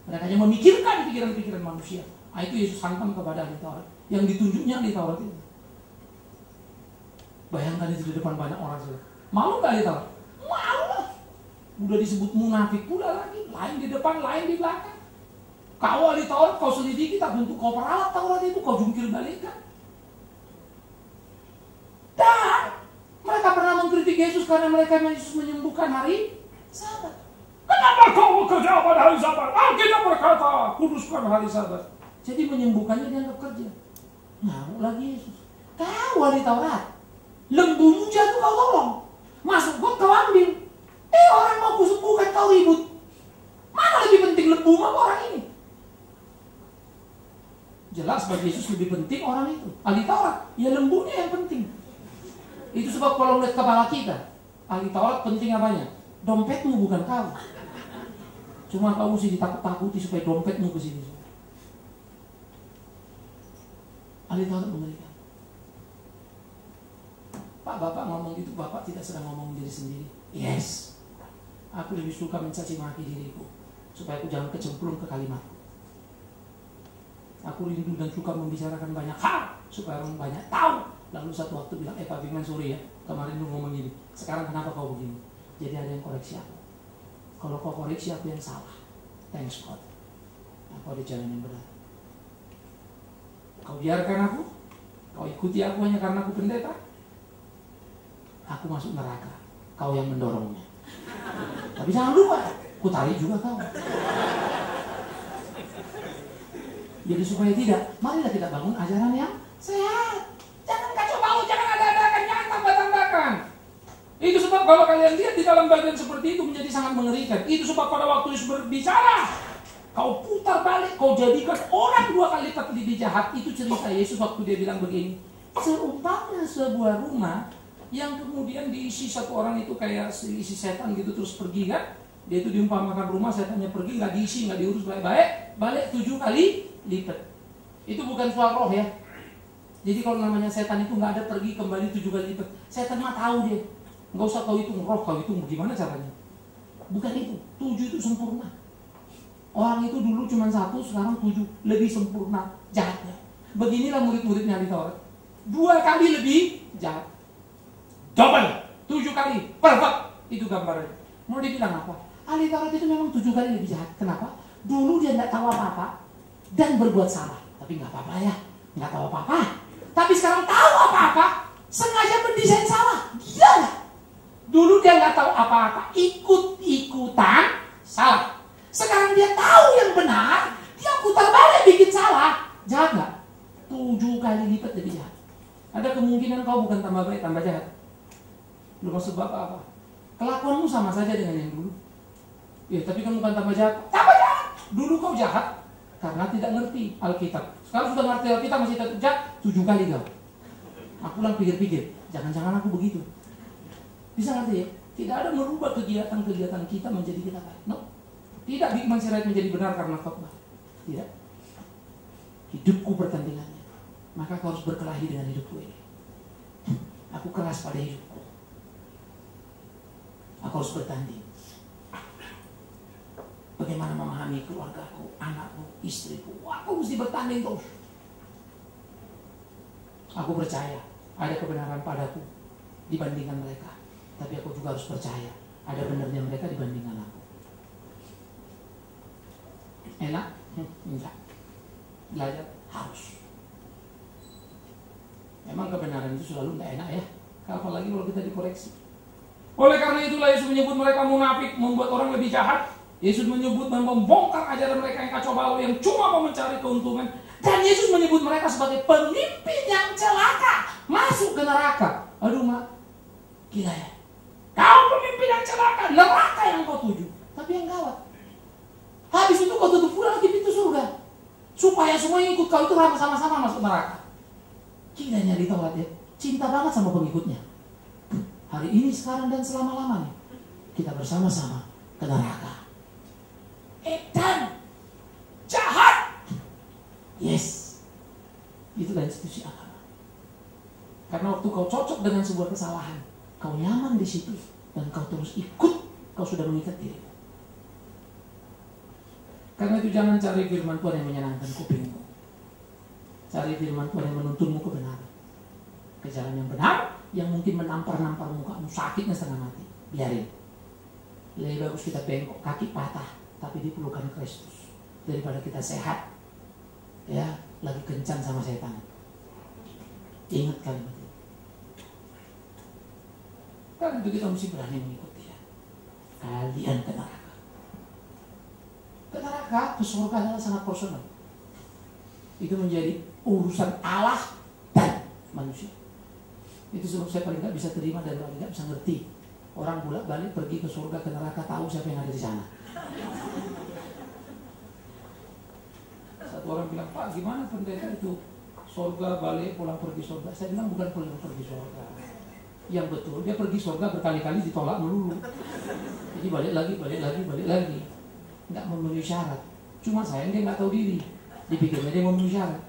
Mereka hanya memikirkan pikiran-pikiran manusia. Nah, itu Yesus hantam kepada ahli Taurat. Yang ditunjuknya ahli Taurat itu. Bayangkan itu di depan banyak orang. Malu gak ahli Taurat? Malu lah. Udah disebut munafik pula lagi. Lain di depan, lain di belakang. Kau ahli Taurat, kau selidiki, tak bentuk kau peralat Taurat itu, kau jungkir balikan. Dan mereka pernah mengkritik Yesus karena mereka Yesus menyembuhkan hari Sabat. Kenapa kau bekerja pada hari Sabat? Alkitab berkata, kuduskan hari Sabat. Jadi menyembuhkannya dianggap kerja. Ngamuk lagi Yesus. Kau ahli Taurat, lembumu jatuh kau tolong, masuk got kau ambil. Orang mau kusembuhkan kau ribut. Mana lebih penting lembumu apa orang ini? Jelas bagi Yesus lebih penting orang itu. Ahli Taurat, ya lembunya yang penting. Itu sebab kalau melihat kepala kita, ahli Taurat penting apanya? Dompetmu bukan kau. Cuma kau mesti ditakut-takuti supaya dompetmu ke sini. Ahli Taurat mengerikan. Pak, Bapak ngomong gitu, Bapak tidak sedang ngomong diri sendiri. Yes. Aku lebih suka mencaci maki diriku supaya aku jangan kecemplung ke kalimatku. Aku rindu dan suka membicarakan banyak hal supaya orang banyak tahu. Lalu satu waktu bilang, Pak Firman, sorry ya, kemarin lu ngomong gini, sekarang kenapa kau begini? Jadi ada yang koreksi aku. Kalau kau koreksi aku yang salah, thanks God, aku ada jalan yang benar. Kau biarkan aku, kau ikuti aku hanya karena aku pendeta, aku masuk neraka, kau yang mendorongnya. Tapi jangan lupa, ku tarik juga kau. Jadi supaya tidak, marilah kita bangun ajaran yang sehat. Jangan kacau balau, jangan ada-adakan, jangan tambah-tambahkan. Itu sebab kalau kalian lihat di dalam bagian seperti itu menjadi sangat mengerikan. Itu sebab pada waktu Yesus berbicara, kau putar balik, kau jadikan orang 2 kali lipat lebih jahat. Itu cerita Yesus waktu dia bilang begini. Seumpamanya sebuah rumah yang kemudian diisi satu orang itu kayak isi setan gitu terus pergi kan. Dia itu diumpamakan rumah, setannya pergi, nggak diisi, nggak diurus baik-baik, balik 7 kali lipat. Itu bukan soal roh ya. Jadi kalau namanya setan itu nggak ada pergi kembali 7 kali lipat. Setan mah tahu dia. Nggak usah kau hitung roh, kau hitung gimana caranya. Bukan itu. 7 itu sempurna. Orang itu dulu cuma 1, sekarang 7. Lebih sempurna jahatnya. Beginilah murid-muridnya ahli Taurat. 2 kali lebih jahat. Double. 7 kali. Perfect. Itu gambarnya. Mau dibilang apa? Ahli Taurat itu memang 7 kali lebih jahat. Kenapa? Dulu dia nggak tahu apa-apa dan berbuat salah. Tapi nggak apa-apa ya. Nggak tahu apa-apa. Tapi sekarang tahu apa-apa, sengaja mendesain salah. Gila gak? Dulu dia nggak tahu apa-apa, ikut-ikutan salah. Sekarang dia tahu yang benar, dia putar balik bikin salah. Jahat nggak? 7 kali lipat lebih jahat. Ada kemungkinan kau bukan tambah baik, tambah jahat. Lu maksud Bapak apa? Kelakuanmu sama saja dengan yang dulu. Ya, tapi kan bukan tambah jahat. Tambah jahat. Dulu kau jahat karena tidak ngerti Alkitab. Sekarang sudah ngerti Alkitab masih tetap jahat, 7 kali kau. Aku ulang pikir-pikir, jangan-jangan aku begitu. Bisa ngerti ya? Tidak ada merubah kegiatan-kegiatan kita menjadi kita baik. No. Tidak Bikman Sirait menjadi benar karena khotbah. Tidak. Hidupku pertandingannya. Maka kau harus berkelahi dengan hidupku ini. Aku keras pada hidupku. Aku harus bertanding. Bagaimana memahami keluargaku, anakku, istriku. Aku mesti bertanding terus. Aku percaya ada kebenaran padaku dibandingkan mereka. Tapi aku juga harus percaya ada benarnya mereka dibandingkan aku. Enak? Enggak. Belajar harus. Memang kebenaran itu selalu enggak enak ya. Apalagi kalau kita dikoreksi. Oleh karena itulah Yesus menyebut mereka munafik, membuat orang lebih jahat. Yesus menyebut dan membongkar ajaran mereka yang kacau balau, yang cuma mau mencari keuntungan. Dan Yesus menyebut mereka sebagai pemimpin yang celaka, masuk ke neraka. Aduh mak, gila ya. Kau pemimpin yang celaka, neraka yang kau tuju. Tapi yang gawat, habis itu kau tutup pula lagi pintu surga, supaya semua yang ikut kau itu sama-sama masuk neraka. Gilanya di Taurat ya, cinta banget sama pengikutnya. Hari ini, sekarang, dan selama-lamanya kita bersama-sama ke neraka. Edan, jahat. Yes, itulah institusi agama. Karena waktu kau cocok dengan sebuah kesalahan, kau nyaman di situ dan kau terus ikut, kau sudah mengikat dirimu. Karena itu jangan cari firman Tuhan yang menyenangkan kupingmu. Cari firman Tuhan yang menuntunmu kebenaran. Ke jalan yang benar, yang mungkin menampar-nampar mukamu, sakitnya setengah mati. Biarin. Lebih bagus kita bengkok, kaki patah, tapi di pelukan Kristus. Daripada kita sehat, ya, lagi kencan sama setan. Ingat kalimat itu. Karena itu kita mesti berani mengikuti dia. Kalian ke neraka. Ke neraka, ke surga adalah sangat personal. Itu menjadi urusan Allah dan manusia. Itu sebab saya paling gak bisa terima dan paling gak bisa ngerti orang bolak-balik pergi ke surga ke neraka tahu siapa yang ada di sana. Satu orang bilang, Pak gimana pendeta itu surga balik pulang pergi surga? Saya bilang bukan pulang pergi surga. Yang betul dia pergi surga berkali-kali ditolak melulu. Jadi balik lagi. Nggak memenuhi syarat. Cuma saya dia nggak tahu diri. Dipikirnya dia memenuhi syarat.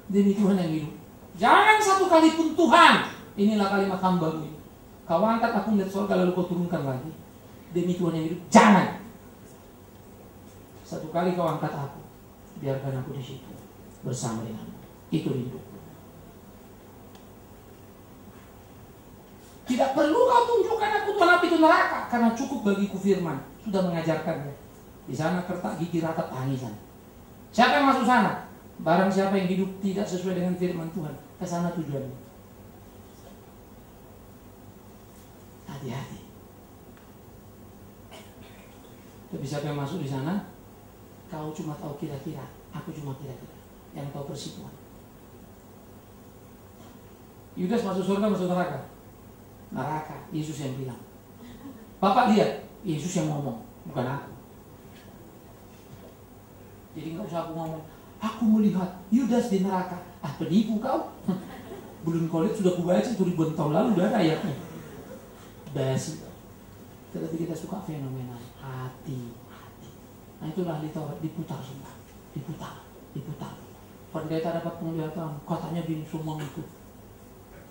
Demi Tuhan yang hidup. Jangan satu kali pun Tuhan. Inilah kalimat hamba-Mu. Kau angkat aku melihat surga lalu kau turunkan lagi. Demi Tuhan yang hidup. Jangan. Satu kali kau angkat aku. Biarkan aku di situ bersama denganmu. Itu hidupku. Tidak perlu kau tunjukkan aku Tuhan itu neraka, karena cukup bagiku firman sudah mengajarkannya. Di sana kertak gigi ratap tangisan. Siapa yang masuk sana? Barang siapa yang hidup tidak sesuai dengan firman Tuhan, ke sana tujuannya. Hati-hati. Tapi siapa yang masuk di sana? Kau cuma tahu kira-kira, aku cuma kira-kira. Yang tahu persis Tuhan. Yudas masuk surga, masuk neraka. Neraka, Yesus yang bilang. Bapak lihat, Yesus yang ngomong, bukan aku. Jadi nggak usah aku ngomong. Aku melihat Yudas di neraka. Ah, penipu kau. Belum kolej sudah kubaca itu ribuan tahun lalu udah ada ayatnya. Basi. Tetapi kita suka fenomenal hati. Nah itulah ahli Taurat diputar semua, diputar. Pendeta dapat penglihatan, katanya gini semua ikut,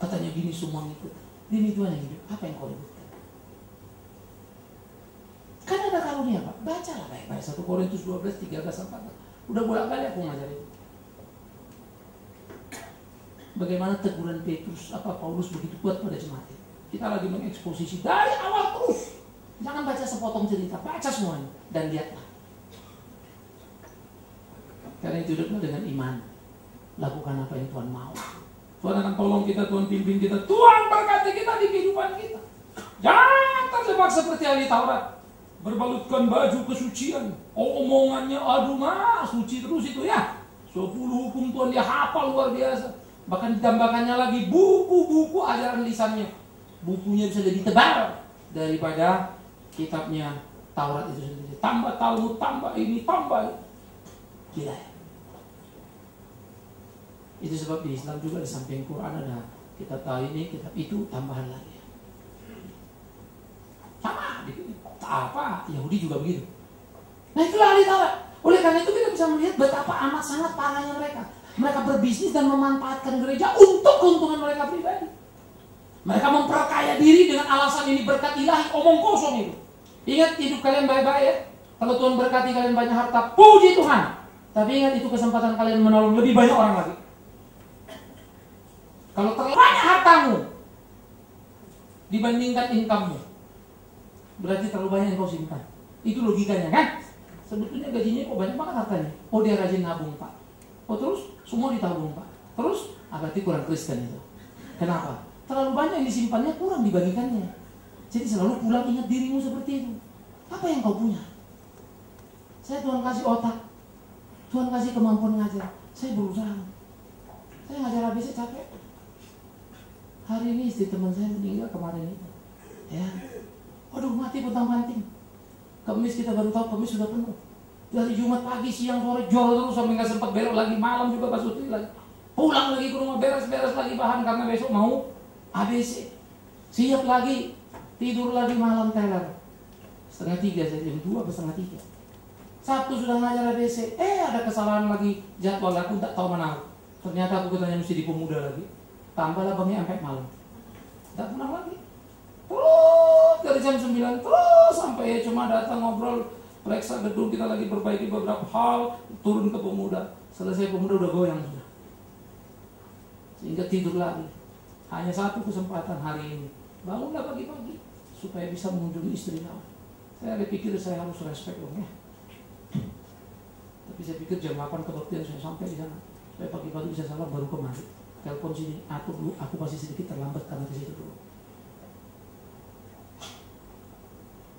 katanya gini semua ikut. Demi Tuhan yang hidup, apa yang kau ributkan? Kan ada karunia Pak, bacalah baik-baik 1 Korintus 12, 13-14. Udah bolak-balik aku ngajarin. Bagaimana teguran Petrus, Paulus begitu kuat pada jemaat. Kita lagi mengeksposisi dari awal terus. Jangan baca sepotong cerita, baca semuanya dan lihatlah. Karena itu hiduplah dengan iman. Lakukan apa yang Tuhan mau. Tuhan akan tolong kita, Tuhan pimpin kita, Tuhan berkati kita di kehidupan kita. Jangan terjebak seperti ahli Taurat, berbalutkan baju kesucian, omongannya aduh mas suci terus itu ya. 10 hukum Tuhan dia hafal luar biasa. Bahkan ditambahkannya lagi buku-buku ajaran lisannya. Bukunya bisa lebih tebal daripada kitabnya Taurat itu sendiri. Tambah Talmud, tambah ini, tambah gila. Itu sebab di Islam juga di samping Quran ada kitab ini, kitab itu, tambahan lagi. Sama, Yahudi juga begitu. Nah itulah ahli Taurat. Oleh karena itu kita bisa melihat betapa amat sangat parahnya mereka. Mereka berbisnis dan memanfaatkan gereja untuk keuntungan mereka pribadi. Mereka memperkaya diri dengan alasan ini berkat ilahi, omong kosong itu. Ingat hidup kalian baik-baik ya. Kalau Tuhan berkati kalian banyak harta, puji Tuhan. Tapi ingat itu kesempatan kalian menolong lebih banyak orang lagi. Kalau terlalu banyak hartamu dibandingkan income-mu, berarti terlalu banyak yang kau simpan. Itu logikanya kan? Sebetulnya gajinya kok banyak banget hartanya. Oh dia rajin nabung Pak. Oh terus semua ditabung Pak. Terus berarti kurang Kristen itu. Kenapa? Terlalu banyak yang disimpannya, kurang dibagikannya. Jadi selalu pulang ingat dirimu seperti itu. Apa yang kau punya? Saya Tuhan kasih otak, Tuhan kasih kemampuan ngajar. Saya berusaha. Saya ngajar ABC capek. Hari ini istri teman saya meninggal kemarin itu. Ya, waduh mati pontang-panting. Kamis kita baru tahu Kamis sudah penuh. Dari Jumat pagi, siang, sore jual terus sampai nggak sempat belok lagi, malam juga pas utuh lagi. Pulang lagi ke rumah beres-beres lagi bahan karena besok mau ABC. Siap lagi, tidur lagi malam teler. 2:30 saya jam 2 atau 2:30. Sabtu sudah ngajar ABC, ada kesalahan lagi jadwal aku tak tahu mana. Ternyata aku katanya mesti di Pemuda lagi. Tambahlah bangnya sampai malam. Tak pulang lagi. Terus dari jam 9 terus sampai cuma datang ngobrol, periksa gedung, kita lagi perbaiki beberapa hal, turun ke pemuda. Selesai pemuda udah goyang sudah. Sehingga tidur lagi. Hanya satu kesempatan hari ini. Bangunlah pagi-pagi supaya bisa mengunjungi istri kamu. Saya pikir saya harus respect dong ya. Tapi saya pikir jam 8 kebaktian saya sampai di sana. Supaya pagi-pagi bisa salam baru kemari. Telepon sini, aku pasti sedikit terlambat karena ke situ dulu.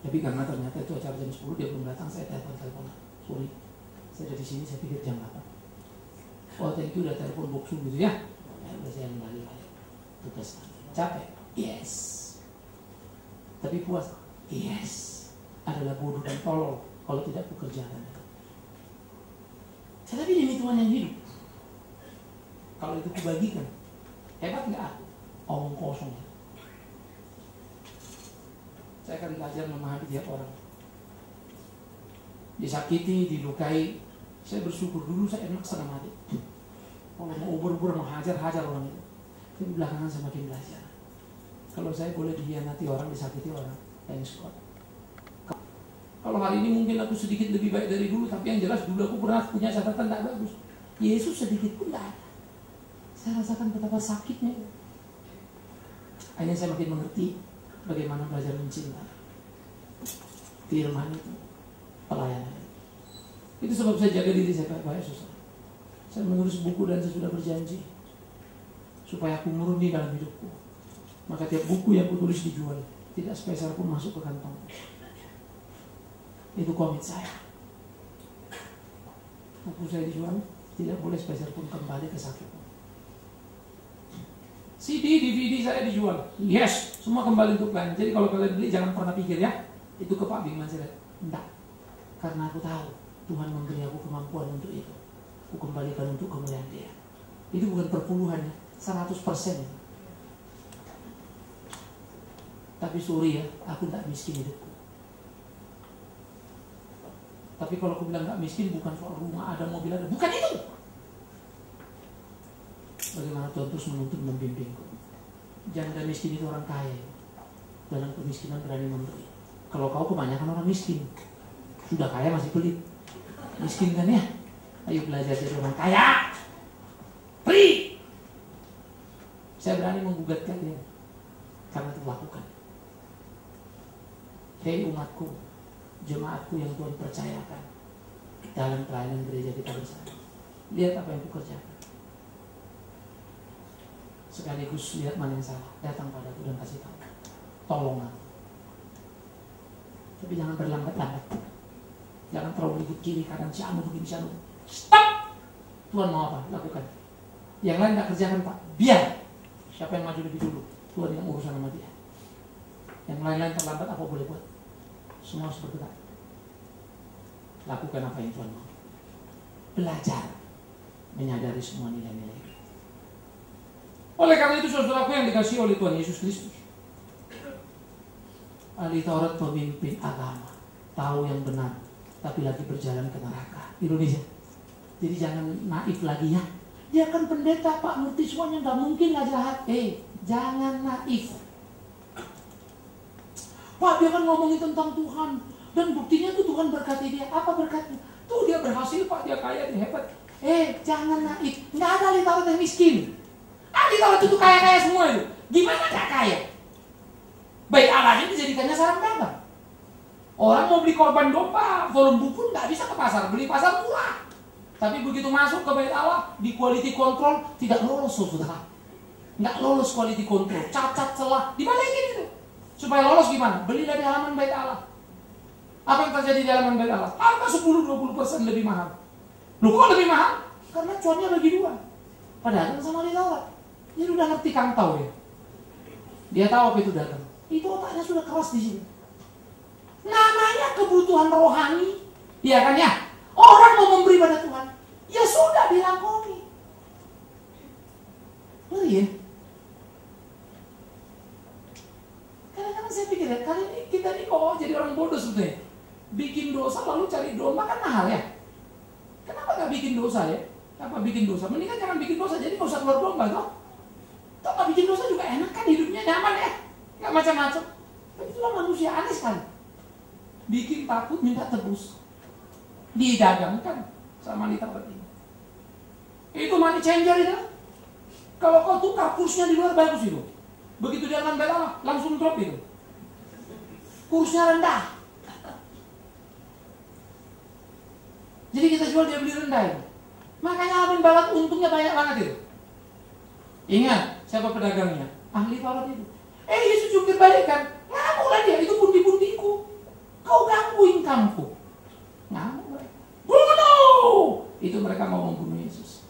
Tapi karena ternyata itu acara jam 10 dia belum datang, saya telepon. Sorry, saya ada di sini, saya pikir jam 8. Oh thank you udah telepon boksu gitu ya. Ya udah saya kembali balik. Tugas capek, yes. Tapi puas, yes. Adalah bodoh dan tolol kalau tidak pekerjaan. Tetapi demi Tuhan yang hidup. Kalau itu kubagikan, hebat nggak aku? Omong kosong. Saya akan belajar memahami tiap orang. Disakiti, dilukai, saya bersyukur dulu saya enak setengah mati. Kalau mau ubur-ubur menghajar orang itu. Tapi belakangan semakin belajar. Kalau saya boleh dihianati orang, disakiti orang, thanks God. Kalau hari ini mungkin aku sedikit lebih baik dari dulu, tapi yang jelas dulu aku pernah punya catatan tidak bagus. Yesus sedikit pun tidak ada. Saya rasakan betapa sakitnya. Akhirnya saya makin mengerti bagaimana belajar mencintai. Firman itu, pelayanan. Itu sebab saya jaga diri saya baik-baik, susah. Saya menulis buku dan saya sudah berjanji supaya aku murni dalam hidupku. Maka tiap buku yang aku tulis dijual, tidak sepeser pun masuk ke kantong. Itu komit saya. Buku saya dijual, tidak boleh sepeser pun kembali ke saku. CD, DVD saya dijual, yes, semua kembali untuk kalian. Jadi kalau kalian beli jangan pernah pikir ya, itu ke Pak Bing Mansiret. Enggak, karena aku tahu Tuhan memberi aku kemampuan untuk itu. Aku kembalikan untuk kemuliaan Dia. Itu bukan perpuluhan ya, 100%. Tapi sorry ya, aku tidak miskin hidupku. Tapi kalau aku bilang nggak miskin bukan soal rumah ada, mobil ada, bukan itu. Bagaimana Tuhan terus menuntun membimbingku. Janda miskin itu orang kaya. Dalam kemiskinan berani memberi. Kalau kau kebanyakan orang miskin, sudah kaya masih pelit. Miskin kan ya? Ayo belajar jadi orang kaya. Beri. Saya berani menggugat kalian karena itu lakukan. Hei umatku, jemaatku yang Tuhan percayakan dalam pelayanan gereja kita bersama. Lihat apa yang kukerjakan. Sekaligus lihat mana yang salah, datang padaku dan kasih tahu. Tolong aku. Tapi jangan berlambat-lambat. Jangan terlalu ikut kiri kanan, si anu begini, si anu. Stop! Tuhan mau apa? Lakukan. Yang lain tak kerjakan Pak. Biar. Siapa yang maju lebih dulu? Tuhan yang urusan sama dia. Yang lain-lain terlambat apa boleh buat? Semua harus bergerak. Lakukan apa yang Tuhan mau. Belajar menyadari semua nilai-nilai. Oleh karena itu saudaraku yang dikasihi oleh Tuhan Yesus Kristus, ahli Taurat pemimpin agama, tahu yang benar, tapi lagi berjalan ke neraka. Indonesia. Jadi jangan naif lagi ya. Dia kan pendeta Pak, ngerti semuanya, nggak mungkin lah jahat. Jangan naif. Pak dia kan ngomongin tentang Tuhan dan buktinya tuh Tuhan berkati dia. Apa berkatnya? Tuh dia berhasil Pak, dia kaya, dia hebat. Jangan naif. Nggak ada ahli Taurat yang miskin. Ahli Taurat itu kaya-kaya semua itu. Gimana gak kaya? Baik Allahnya dijadikannya sarang dagang. Orang mau beli korban domba, volume buku nggak bisa ke pasar, beli pasar murah. Tapi begitu masuk ke bait Allah, di quality control tidak lolos saudara. Nggak lolos quality control, cacat celah, dibalikin itu. Supaya lolos gimana? Belilah di halaman bait Allah. Apa yang terjadi di halaman bait Allah? Harga 10-20% lebih mahal. Loh kok lebih mahal? Karena cuannya bagi dua. Padahal sama ahli Taurat. Dia udah ngerti Kang tahu ya. Dia tahu apa itu dagang. Itu otaknya sudah keras di sini. Namanya kebutuhan rohani, ya kan ya? Orang mau memberi pada Tuhan, ya sudah dilakoni. Ngeri ya? Kadang-kadang saya pikir ya, kali ini kita nih kok jadi orang bodoh sebetulnya. Bikin dosa lalu cari domba kan mahal ya. Kenapa nggak bikin dosa ya? Apa bikin dosa? Mendingan jangan bikin dosa, jadi nggak usah keluar domba toh. Toh nggak bikin dosa juga enak kan, hidupnya nyaman ya, nggak macam-macam. Tapi itulah manusia aneh sekali. bikin takut, minta tebus. Didagangkan sama wanita ini. Itu money changer ya. Kalau kau tukar kursnya di luar bagus itu. Begitu dia ngambil Allah, langsung drop itu. Kursnya rendah. Jadi kita jual, dia beli rendah itu. Makanya Alvin Balat untungnya banyak banget itu. Ingat, siapa pedagangnya? Ahli Balat itu. Yesus jungkir balikkan. Ngamuklah dia, itu pundi-pundiku. Kau ganggu income-ku. Ngamuk mereka. Bunuh! Itu mereka mau membunuh Yesus.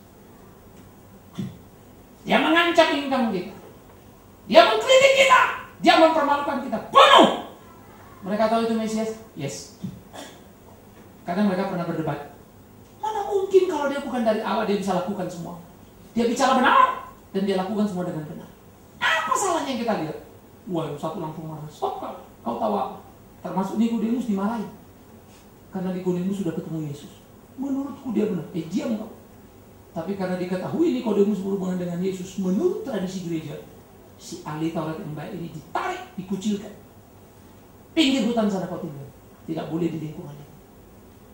Dia mengancam income kita. Dia mengkritik kita. Dia mempermalukan kita. Bunuh! Mereka tahu itu Mesias? Yes. Karena mereka pernah berdebat. Mana mungkin kalau dia bukan dari Allah, dia bisa lakukan semua. Dia bicara benar, dan dia lakukan semua dengan benar. Apa salahnya yang kita lihat? Wah, satu langsung marah. Stop kau tahu apa? Termasuk Nikodemus dimarahi. Karena Nikodemus sudah ketemu Yesus. Menurutku dia benar. Diam kau. Tapi karena diketahui Nikodemus berhubungan dengan Yesus, menurut tradisi gereja, si ahli Taurat yang baik ini ditarik, dikucilkan. Pinggir hutan sana kau tinggal. Tidak boleh di lingkungannya.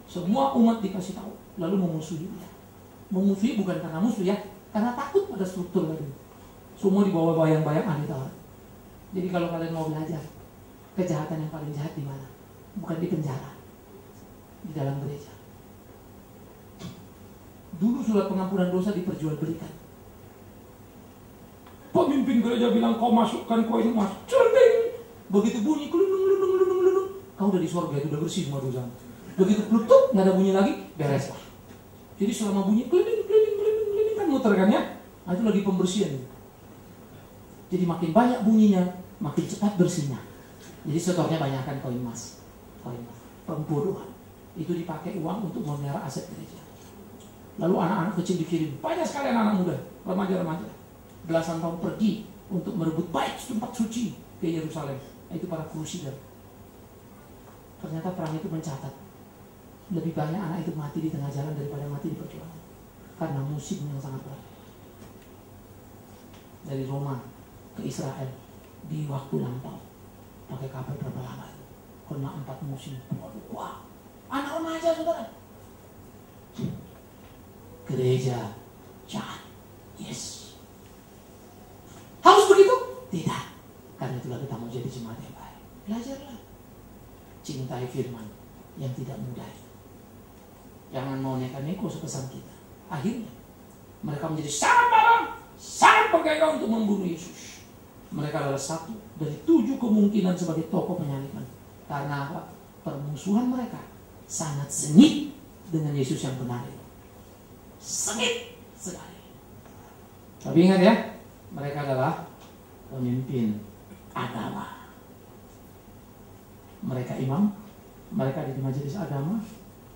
Semua umat dikasih tahu, lalu memusuhi dia. Memusuhi bukan karena musuh ya, karena takut pada struktur tadi. Semua dibawa bayang-bayang ahli Taurat. Jadi kalau kalian mau belajar, kejahatan yang paling jahat di mana? Bukan di penjara, di dalam gereja. Dulu surat pengampunan dosa diperjualbelikan. Pemimpin gereja bilang, kau masukkan koin emas, cerding. Begitu bunyi, kelulung, kau udah di surga, itu udah bersih semua dosa. Begitu plutuk, nggak ada bunyi lagi, bereslah. Jadi selama bunyi, keliling, kan muter kan ya? Nah, itu lagi pembersihan. Jadi makin banyak bunyinya, makin cepat bersihnya. Jadi setornya banyakkan koin emas. Pembodohan. Itu dipakai uang untuk memelihara aset gereja. Lalu anak-anak kecil dikirim. Banyak sekali anak-anak muda, remaja-remaja. Belasan tahun pergi untuk merebut baik tempat suci ke Yerusalem. Itu para Crusader. Ternyata perang itu mencatat lebih banyak anak itu mati di tengah jalan daripada mati di perjuangan. Karena musim yang sangat berat. Dari Roma ke Israel di waktu lampau. Pakai kapal berapa lama itu? Kena 4 musim. Wah, anak remaja saudara. Gereja jahat. Yes. Harus begitu? Tidak. Karena itulah kita mau jadi jemaat yang baik. Belajarlah. Cintai firman yang tidak mudah. Jangan mau neko-neko sepesan kita. Akhirnya mereka menjadi sangat marah, sangat bergairah untuk membunuh Yesus. Mereka adalah satu dari 7 kemungkinan sebagai tokoh penyaliban. Karena apa? Permusuhan mereka sangat sengit dengan Yesus yang benar itu. Sengit sekali. Tapi ingat ya, mereka adalah pemimpin agama. Mereka imam, mereka di majelis agama,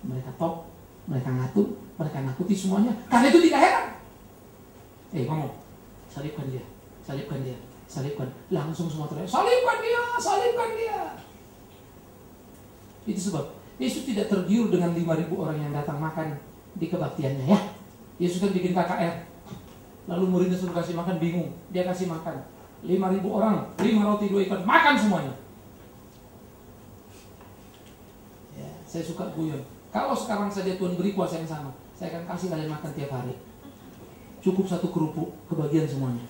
mereka top, mereka ngatur, mereka nakuti semuanya. Karena itu tidak heran. Ngomong, salibkan dia, salibkan dia, salibkan. Langsung semua teriak, salibkan dia, salibkan dia. Itu sebab Yesus tidak tergiur dengan 5.000 orang yang datang makan di kebaktiannya ya. Yesus kan bikin KKR. Lalu muridnya suruh kasih makan, bingung. Dia kasih makan 5.000 orang, 5 roti 2 ikan, makan semuanya. Ya, saya suka guyon. Kalau sekarang saja Tuhan beri kuasa yang sama, saya akan kasih kalian makan tiap hari. Cukup 1 kerupuk, kebagian semuanya.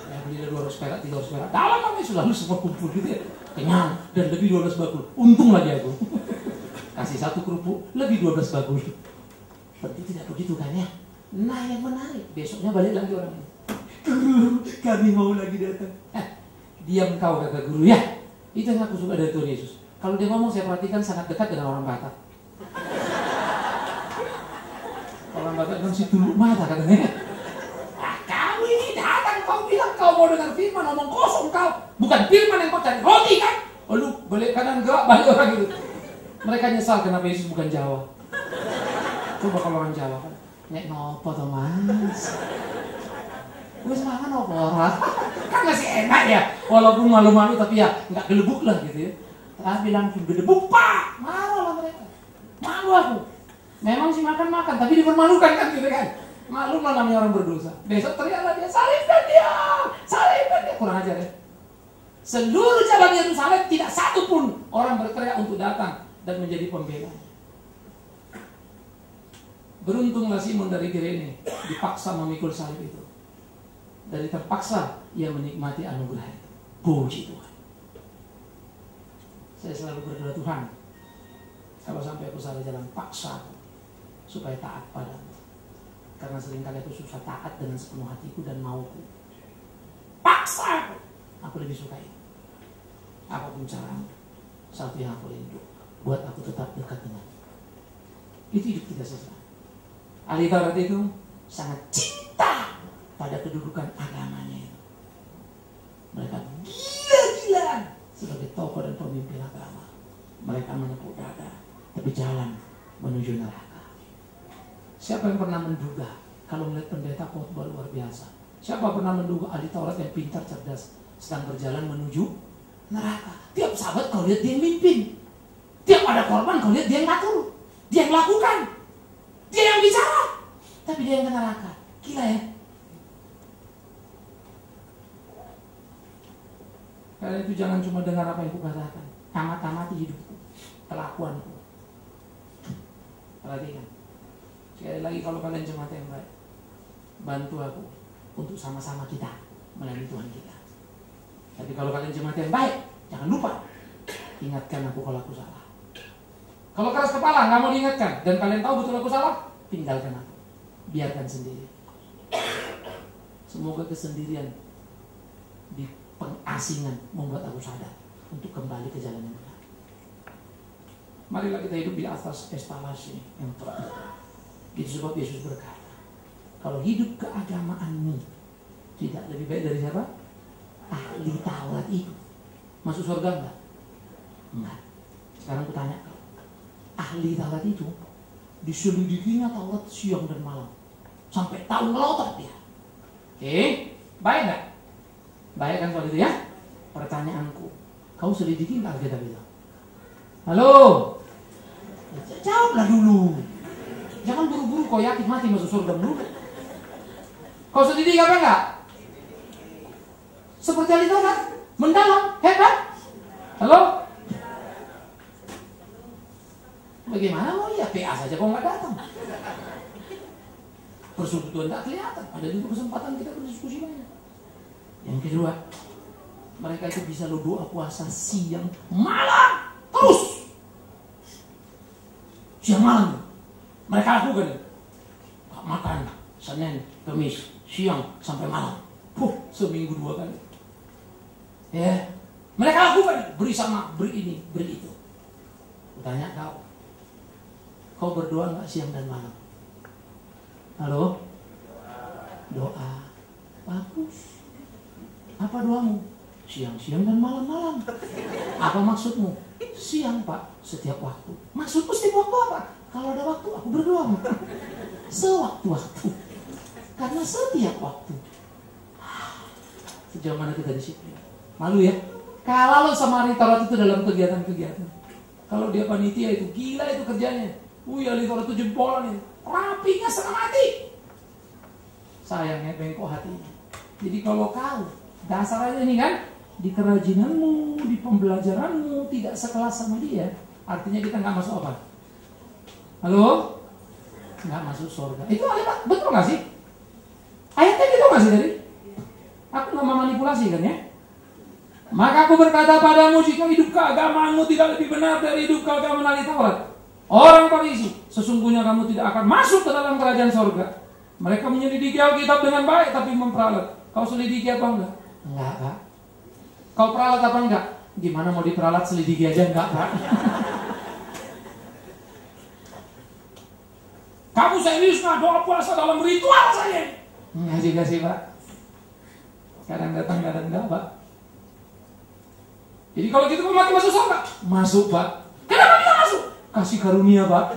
Ya, beli 200 perak, 300 perak. Dalam kami selalu semua kumpul gitu ya. Kenyang, dan lebih 12 bakul. Untung lagi aku. Kasih 1 kerupuk, lebih 12 bakul. Tapi tidak begitu kan ya. Nah yang menarik, besoknya balik lagi orang ini. Guru, kami mau lagi datang. Diam kau kata guru ya. Itu yang aku suka dari Tuhan Yesus. Kalau dia ngomong saya perhatikan sangat dekat dengan orang Batak. Orang Batak kan si tuluk mata katanya. Kamu ini datang, kau bilang kau mau dengar firman, ngomong kosong kau. Bukan firman yang kau cari, roti kan? Lalu balik kanan gerak, balik orang gitu. Mereka nyesal kenapa Yesus bukan Jawa. Coba kalau orang Jawa kan, nek nopo toh mas? Wes mangan nopo orang? Kan masih enak ya, walaupun malu-malu tapi ya nggak gelebuk lah gitu ya. Tapi langsung gedebuk pak, marah lah mereka. Malu aku. Memang sih makan-makan, tapi dipermalukan kan gitu kan. Malu lah namanya orang berdosa. Besok teriaklah dia, salibkan dia, salibkan dia. Kurang ajar ya. Seluruh jalan Yerusalem tidak satu pun orang berteriak untuk datang dan menjadi pembela. Beruntunglah Simon dari Kirene dipaksa memikul salib itu. Dari terpaksa ia menikmati anugerah itu. Puji Tuhan. Saya selalu berdoa, Tuhan, kalau sampai aku salah jalan, paksa aku supaya taat padamu. Karena seringkali aku susah taat dengan sepenuh hatiku dan mauku. Paksa aku lebih suka itu. Apapun cara, satu yang aku rindu, buat aku tetap dekat dengan. Itu hidup kita sesuai. Ahli Taurat itu sangat cinta pada kedudukan agamanya itu. Mereka gila-gilaan sebagai tokoh dan pemimpin agama. Mereka menepuk dada, tapi jalan menuju neraka. Siapa yang pernah menduga kalau melihat pendeta khotbah luar biasa? Siapa pernah menduga ahli Taurat yang pintar, cerdas sedang berjalan menuju neraka? Tiap sahabat kau lihat dia yang mimpin. Tiap ada korban kau lihat dia yang ngatur, dia yang lakukan, dia yang bicara, tapi dia yang ke neraka. Gila ya. Karena itu jangan cuma dengar apa yang kukatakan, amat-amati hidupku, kelakuanku. Perhatikan. Sekali lagi, kalau kalian jemaat yang baik, bantu aku untuk sama-sama kita melayani Tuhan kita. Tapi kalau kalian jemaat yang baik, jangan lupa ingatkan aku kalau aku salah. Kalau keras kepala nggak mau diingatkan dan kalian tahu betul aku salah, tinggalkan aku, biarkan sendiri. Semoga kesendirian di pengasingan membuat aku sadar untuk kembali ke jalan yang benar. Marilah kita hidup di atas estalasi yang tepat. Itu sebab Yesus berkata, kalau hidup keagamaanmu tidak lebih baik dari siapa? Ahli Taurat itu. Masuk surga enggak? Enggak. Sekarang aku tanya kau, ahli Taurat itu diselidikinya Taurat siang dan malam sampai tahu ngelotot dia. Oke, baik enggak? Baik kan soal itu ya? Pertanyaanku, kau selidiki enggak Alkitab itu? Halo? Jawablah dulu. Jangan buru-buru kau yakin mati masuk surga dulu. Kau selidiki apa enggak? Seperti ahli Taurat, mendalam, hebat. Halo? Bagaimana mau iya PA saja kau nggak datang? Persekutuan tak kelihatan. Ada juga kesempatan kita berdiskusi banyak. Yang kedua, mereka itu bisa lo doa puasa siang malam terus. Siang malam mereka lakukan. Gak makan Senin, Kamis, siang sampai malam. Seminggu 2 kali. Ya, mereka lakukan, beri sama, beri ini, beri itu. Tanya kau berdoa nggak siang dan malam? Halo? Doa, bagus. Apa doamu? Siang-siang dan malam-malam. Apa maksudmu? Siang Pak, setiap waktu. Maksudmu setiap waktu apa? Kalau ada waktu aku berdoa. Sewaktu-waktu. Karena setiap waktu. Sejauh mana kita disiplin? Malu ya? Kalau sama ahli Taurat itu dalam kegiatan-kegiatan. Kalau dia panitia itu gila itu kerjanya. Ahli Taurat itu jempolan itu. Rapinya setengah mati. Sayangnya bengkok hatinya. Jadi kalau kau dasar aja nih kan, di kerajinanmu, di pembelajaranmu tidak sekelas sama dia, artinya kita nggak masuk apa? Halo? Nggak masuk surga. Itu betul nggak sih? Ayatnya gitu nggak sih tadi? Aku nggak mau manipulasi kan ya? Maka aku berkata padamu, jika hidup keagamaanmu tidak lebih benar dari hidup keagamaan ahli Taurat, orang Farisi, sesungguhnya kamu tidak akan masuk ke dalam kerajaan surga. Mereka menyelidiki Alkitab dengan baik, tapi memperalat. Kau selidiki apa enggak? Enggak, Pak. Kau peralat apa enggak? Gimana mau diperalat, selidiki aja enggak, Pak? Kamu serius nggak doa puasa dalam ritual saja? Enggak juga sih, Pak. Kadang datang, kadang enggak, Pak. Jadi kalau gitu kau mati masuk surga? Masuk, Pak. Kenapa bisa masuk? Kasih karunia, Pak.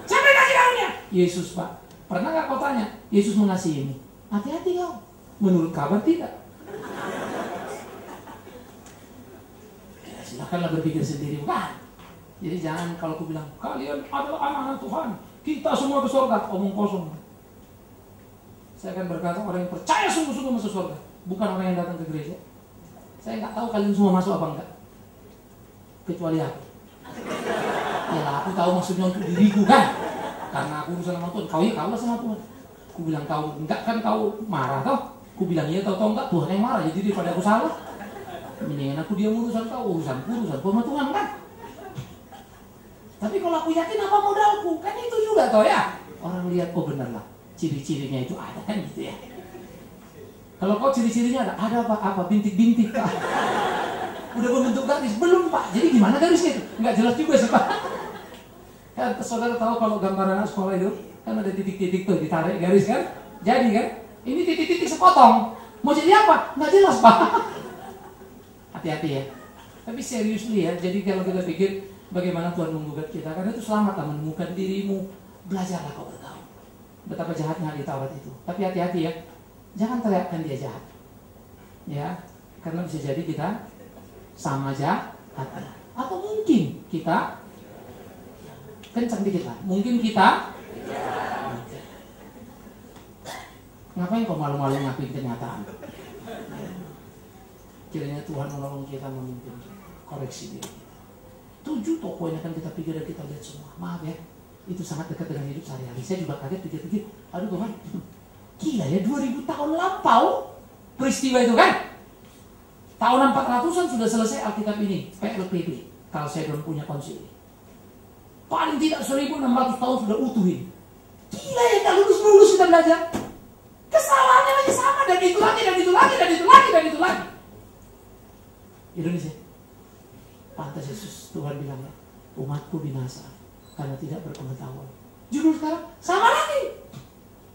Siapa yang kasih karunia? Yesus, Pak. Pernah nggak kau tanya, Yesus mengasihi ini? Hati-hati kau. Menurut kabar tidak. Ya, silakanlah berpikir sendiri, bukan? Jadi jangan kalau aku bilang, kalian adalah anak-anak Tuhan, kita semua ke surga, omong kosong. Saya akan berkata orang yang percaya sungguh-sungguh masuk surga, bukan orang yang datang ke gereja. Saya nggak tahu kalian semua masuk apa enggak. Kecuali aku. Ya lah, aku tahu maksudnya untuk diriku kan. Karena aku urusan sama Tuhan. Kau ya kau lah sama Tuhan. Aku bilang kau enggak kan kau marah toh. Aku bilang iya tahu enggak Tuhan yang marah. Jadi daripada aku salah, mendingan aku diam urusan kau, urusanku sama Tuhan kan. Tapi kalau aku yakin apa modalku? Kan itu juga toh ya. Orang lihat oh benar lah. Ciri-cirinya itu ada kan gitu ya. Kalau kau ciri-cirinya ada apa bintik-bintik Pak. Udah membentuk garis belum Pak. Jadi gimana garisnya itu? Enggak jelas juga sih Pak. Kan saudara tahu kalau gambaran anak sekolah itu kan ada titik-titik tuh ditarik garis kan? Jadi kan? Ini titik-titik sepotong. Mau jadi apa? Nggak jelas Pak. Hati-hati ya. Tapi seriously ya. Jadi kalau kita pikir bagaimana Tuhan menggugat kita, karena itu selamatlah menemukan dirimu. Belajarlah kau bergaul. Betapa jahatnya di Taurat itu. Tapi hati-hati ya. Jangan teriakkan dia jahat. Ya, karena bisa jadi kita sama jahat. Atau mungkin kita kencang dikit lah. Mungkin kita ngapain kok malu-malu ngakuin kenyataan? Kiranya Tuhan menolong kita memimpin koreksi diri kita. 7 poin yang akan kita pikir dan kita lihat semua. Maaf ya, itu sangat dekat dengan hidup sehari-hari. Saya juga kaget pikir-pikir, aduh Tuhan, gila ya 2000 tahun lampau peristiwa itu kan. Tahun 400-an sudah selesai Alkitab ini, PLPB, Chalcedon punya konsili. Paling tidak 1600 tahun sudah utuhin. Gila ya, kalau lulus kita belajar. Kesalahannya masih sama, dan itu lagi, dan itu lagi, dan itu lagi, dan itu lagi. Indonesia. Pantas Yesus, Tuhan bilang ya, umatku binasa karena tidak berpengetahuan. Judul sekarang, sama lagi.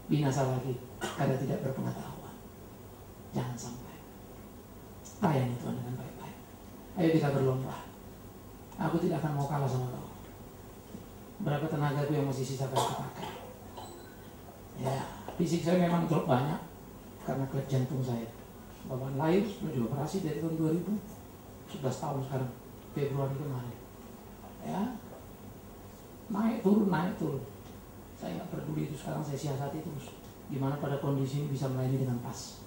Binasa lagi karena tidak berpengetahuan. Jangan sampai. Layani Tuhan dengan baik-baik. Ayo kita berlomba. Aku tidak akan mau kalah sama kau. Berapa tenaga yang masih sisa kau pakai. Ya, fisik saya memang drop banyak karena klep jantung saya. Bawaan lahir sudah dioperasi dari tahun 2000. 11 tahun sekarang, Februari kemarin. Ya, naik turun. Saya nggak peduli itu, sekarang saya siasati terus. Gimana pada kondisi ini bisa melayani dengan pas,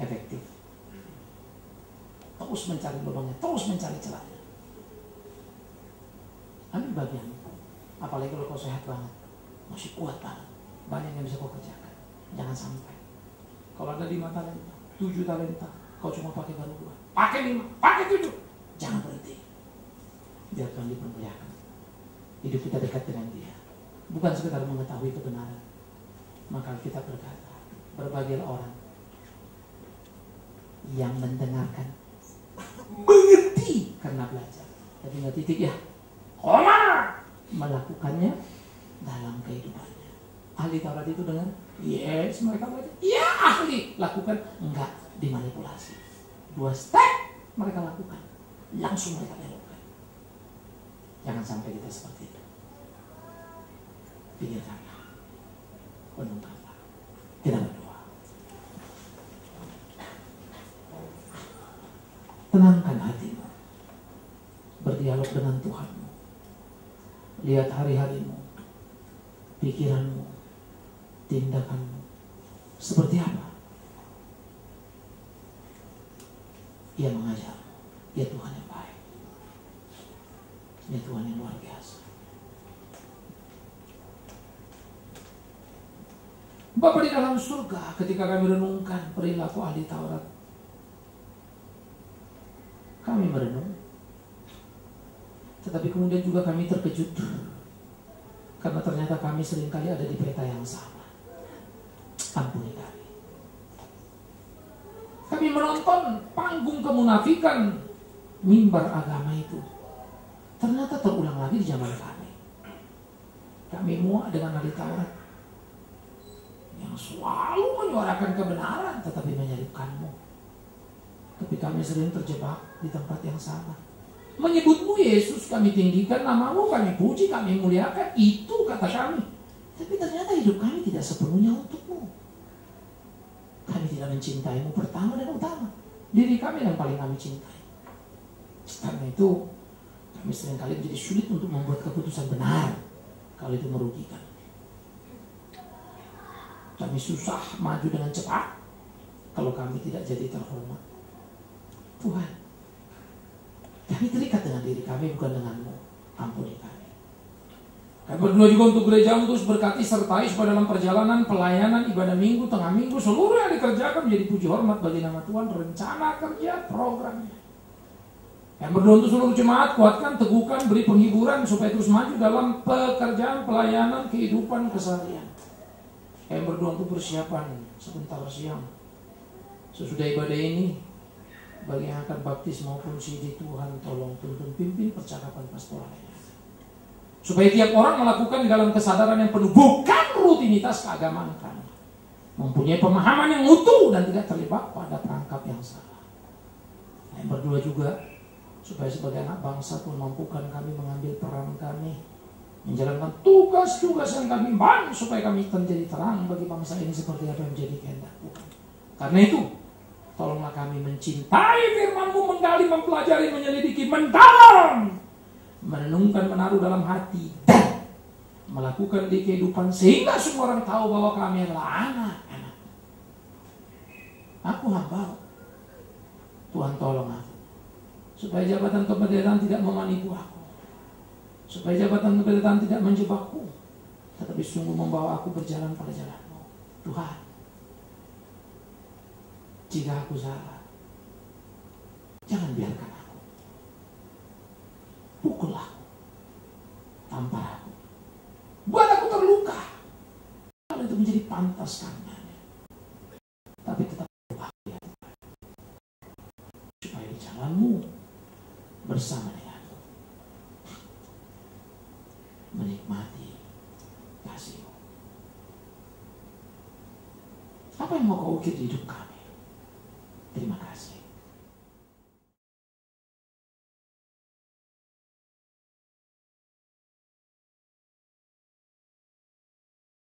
efektif. Terus mencari lubangnya, terus mencari celahnya. Ambil bagian. Apalagi kalau kau sehat banget, masih kuat banget, banyak yang bisa kau kerjakan. Jangan sampai. Kalau ada 5 talenta, 7 talenta, kau cuma pakai baru 2. Pakai 5, pakai 7. Jangan berhenti. Biar Tuhan dipermuliakan. Hidup kita dekat dengan Dia. Bukan sekedar mengetahui kebenaran. Maka kita berkata, berbahagialah orang yang mendengarkan, mengerti karena belajar. Tapi nggak titik ya. Koma melakukannya dalam kehidupannya. Ahli Taurat itu dengar, yes mereka belajar. Ya ahli, lakukan, enggak dimanipulasi. 2 step mereka lakukan, langsung mereka belokkan. Jangan sampai kita seperti itu. Pikirkanlah, renungkanlah. Kita berdoa. Tenangkan hatimu, berdialog dengan Tuhanmu. Lihat hari-harimu, pikiranmu, tindakanmu seperti apa. Ia mengajar, ya Tuhan yang baik, ya Tuhan yang luar biasa. Bapa di dalam surga, ketika kami renungkan perilaku ahli Taurat, kami merenung, tetapi kemudian juga kami terkejut karena ternyata kami seringkali ada di peta yang sama. Ampuni kami. Kami menonton panggung kemunafikan mimbar agama itu. Ternyata terulang lagi di zaman kami. Kami muak dengan ahli Taurat yang selalu menyuarakan kebenaran tetapi menyalibkanmu. Tapi kami sering terjebak di tempat yang sama. Menyebutmu Yesus, kami tinggikan namamu, kami puji, kami muliakan. Itu kata kami. Tapi ternyata hidup kami tidak sepenuhnya untukmu. Kami tidak mencintaimu pertama dan utama. Diri kami yang paling kami cintai. Karena itu kami seringkali menjadi sulit untuk membuat keputusan benar kalau itu merugikan. Kami susah maju dengan cepat kalau kami tidak jadi terhormat. Tuhan, kami terikat dengan diri kami, bukan denganmu. Ampuni kami. Kami berdoa juga untuk gerejamu, terus berkati sertai supaya dalam perjalanan pelayanan ibadah minggu, tengah minggu, seluruh yang dikerjakan menjadi puji hormat bagi nama Tuhan, rencana kerja, programnya. Yang berdoa untuk seluruh jemaat, kuatkan, teguhkan, beri penghiburan supaya terus maju dalam pekerjaan, pelayanan, kehidupan, keseharian. Yang berdoa untuk persiapan sebentar siang sesudah ibadah ini, bagi yang akan baptis maupun CD, Tuhan tolong tuntun pimpin percakapan pastoralnya. Supaya tiap orang melakukan dalam kesadaran yang penuh, bukan rutinitas keagamaan kami. Mempunyai pemahaman yang utuh dan tidak terlibat pada perangkap yang salah. Yang berdoa juga supaya sebagai anak bangsa Tuhan mampukan kami mengambil peran kami, menjalankan tugas-tugas yang kami emban, supaya kami menjadi terang bagi bangsa ini seperti apa yang menjadi kehendak Tuhan. Karena itu, tolonglah kami mencintai firman-Mu, menggali, mempelajari, menyelidiki, mendalam, menenungkan, menaruh dalam hati, dan melakukan di kehidupan sehingga semua orang tahu bahwa kami adalah anak-anak. Aku hamba. Tuhan tolong aku, supaya jabatan kependeritaan tidak memanipu aku, supaya jabatan kependeritaan tidak menjebakku, tetapi sungguh membawa aku berjalan pada jalan-Mu. Tuhan, jika aku salah, jangan biarkan aku. Pukul aku, tampar aku, buat aku terluka. Kalau itu menjadi pantas karenanya, tapi tetap bahagia, supaya di jalan-Mu bersama denganmu menikmati kasih-Mu. Apa yang mau Kau ukir di hidup kami?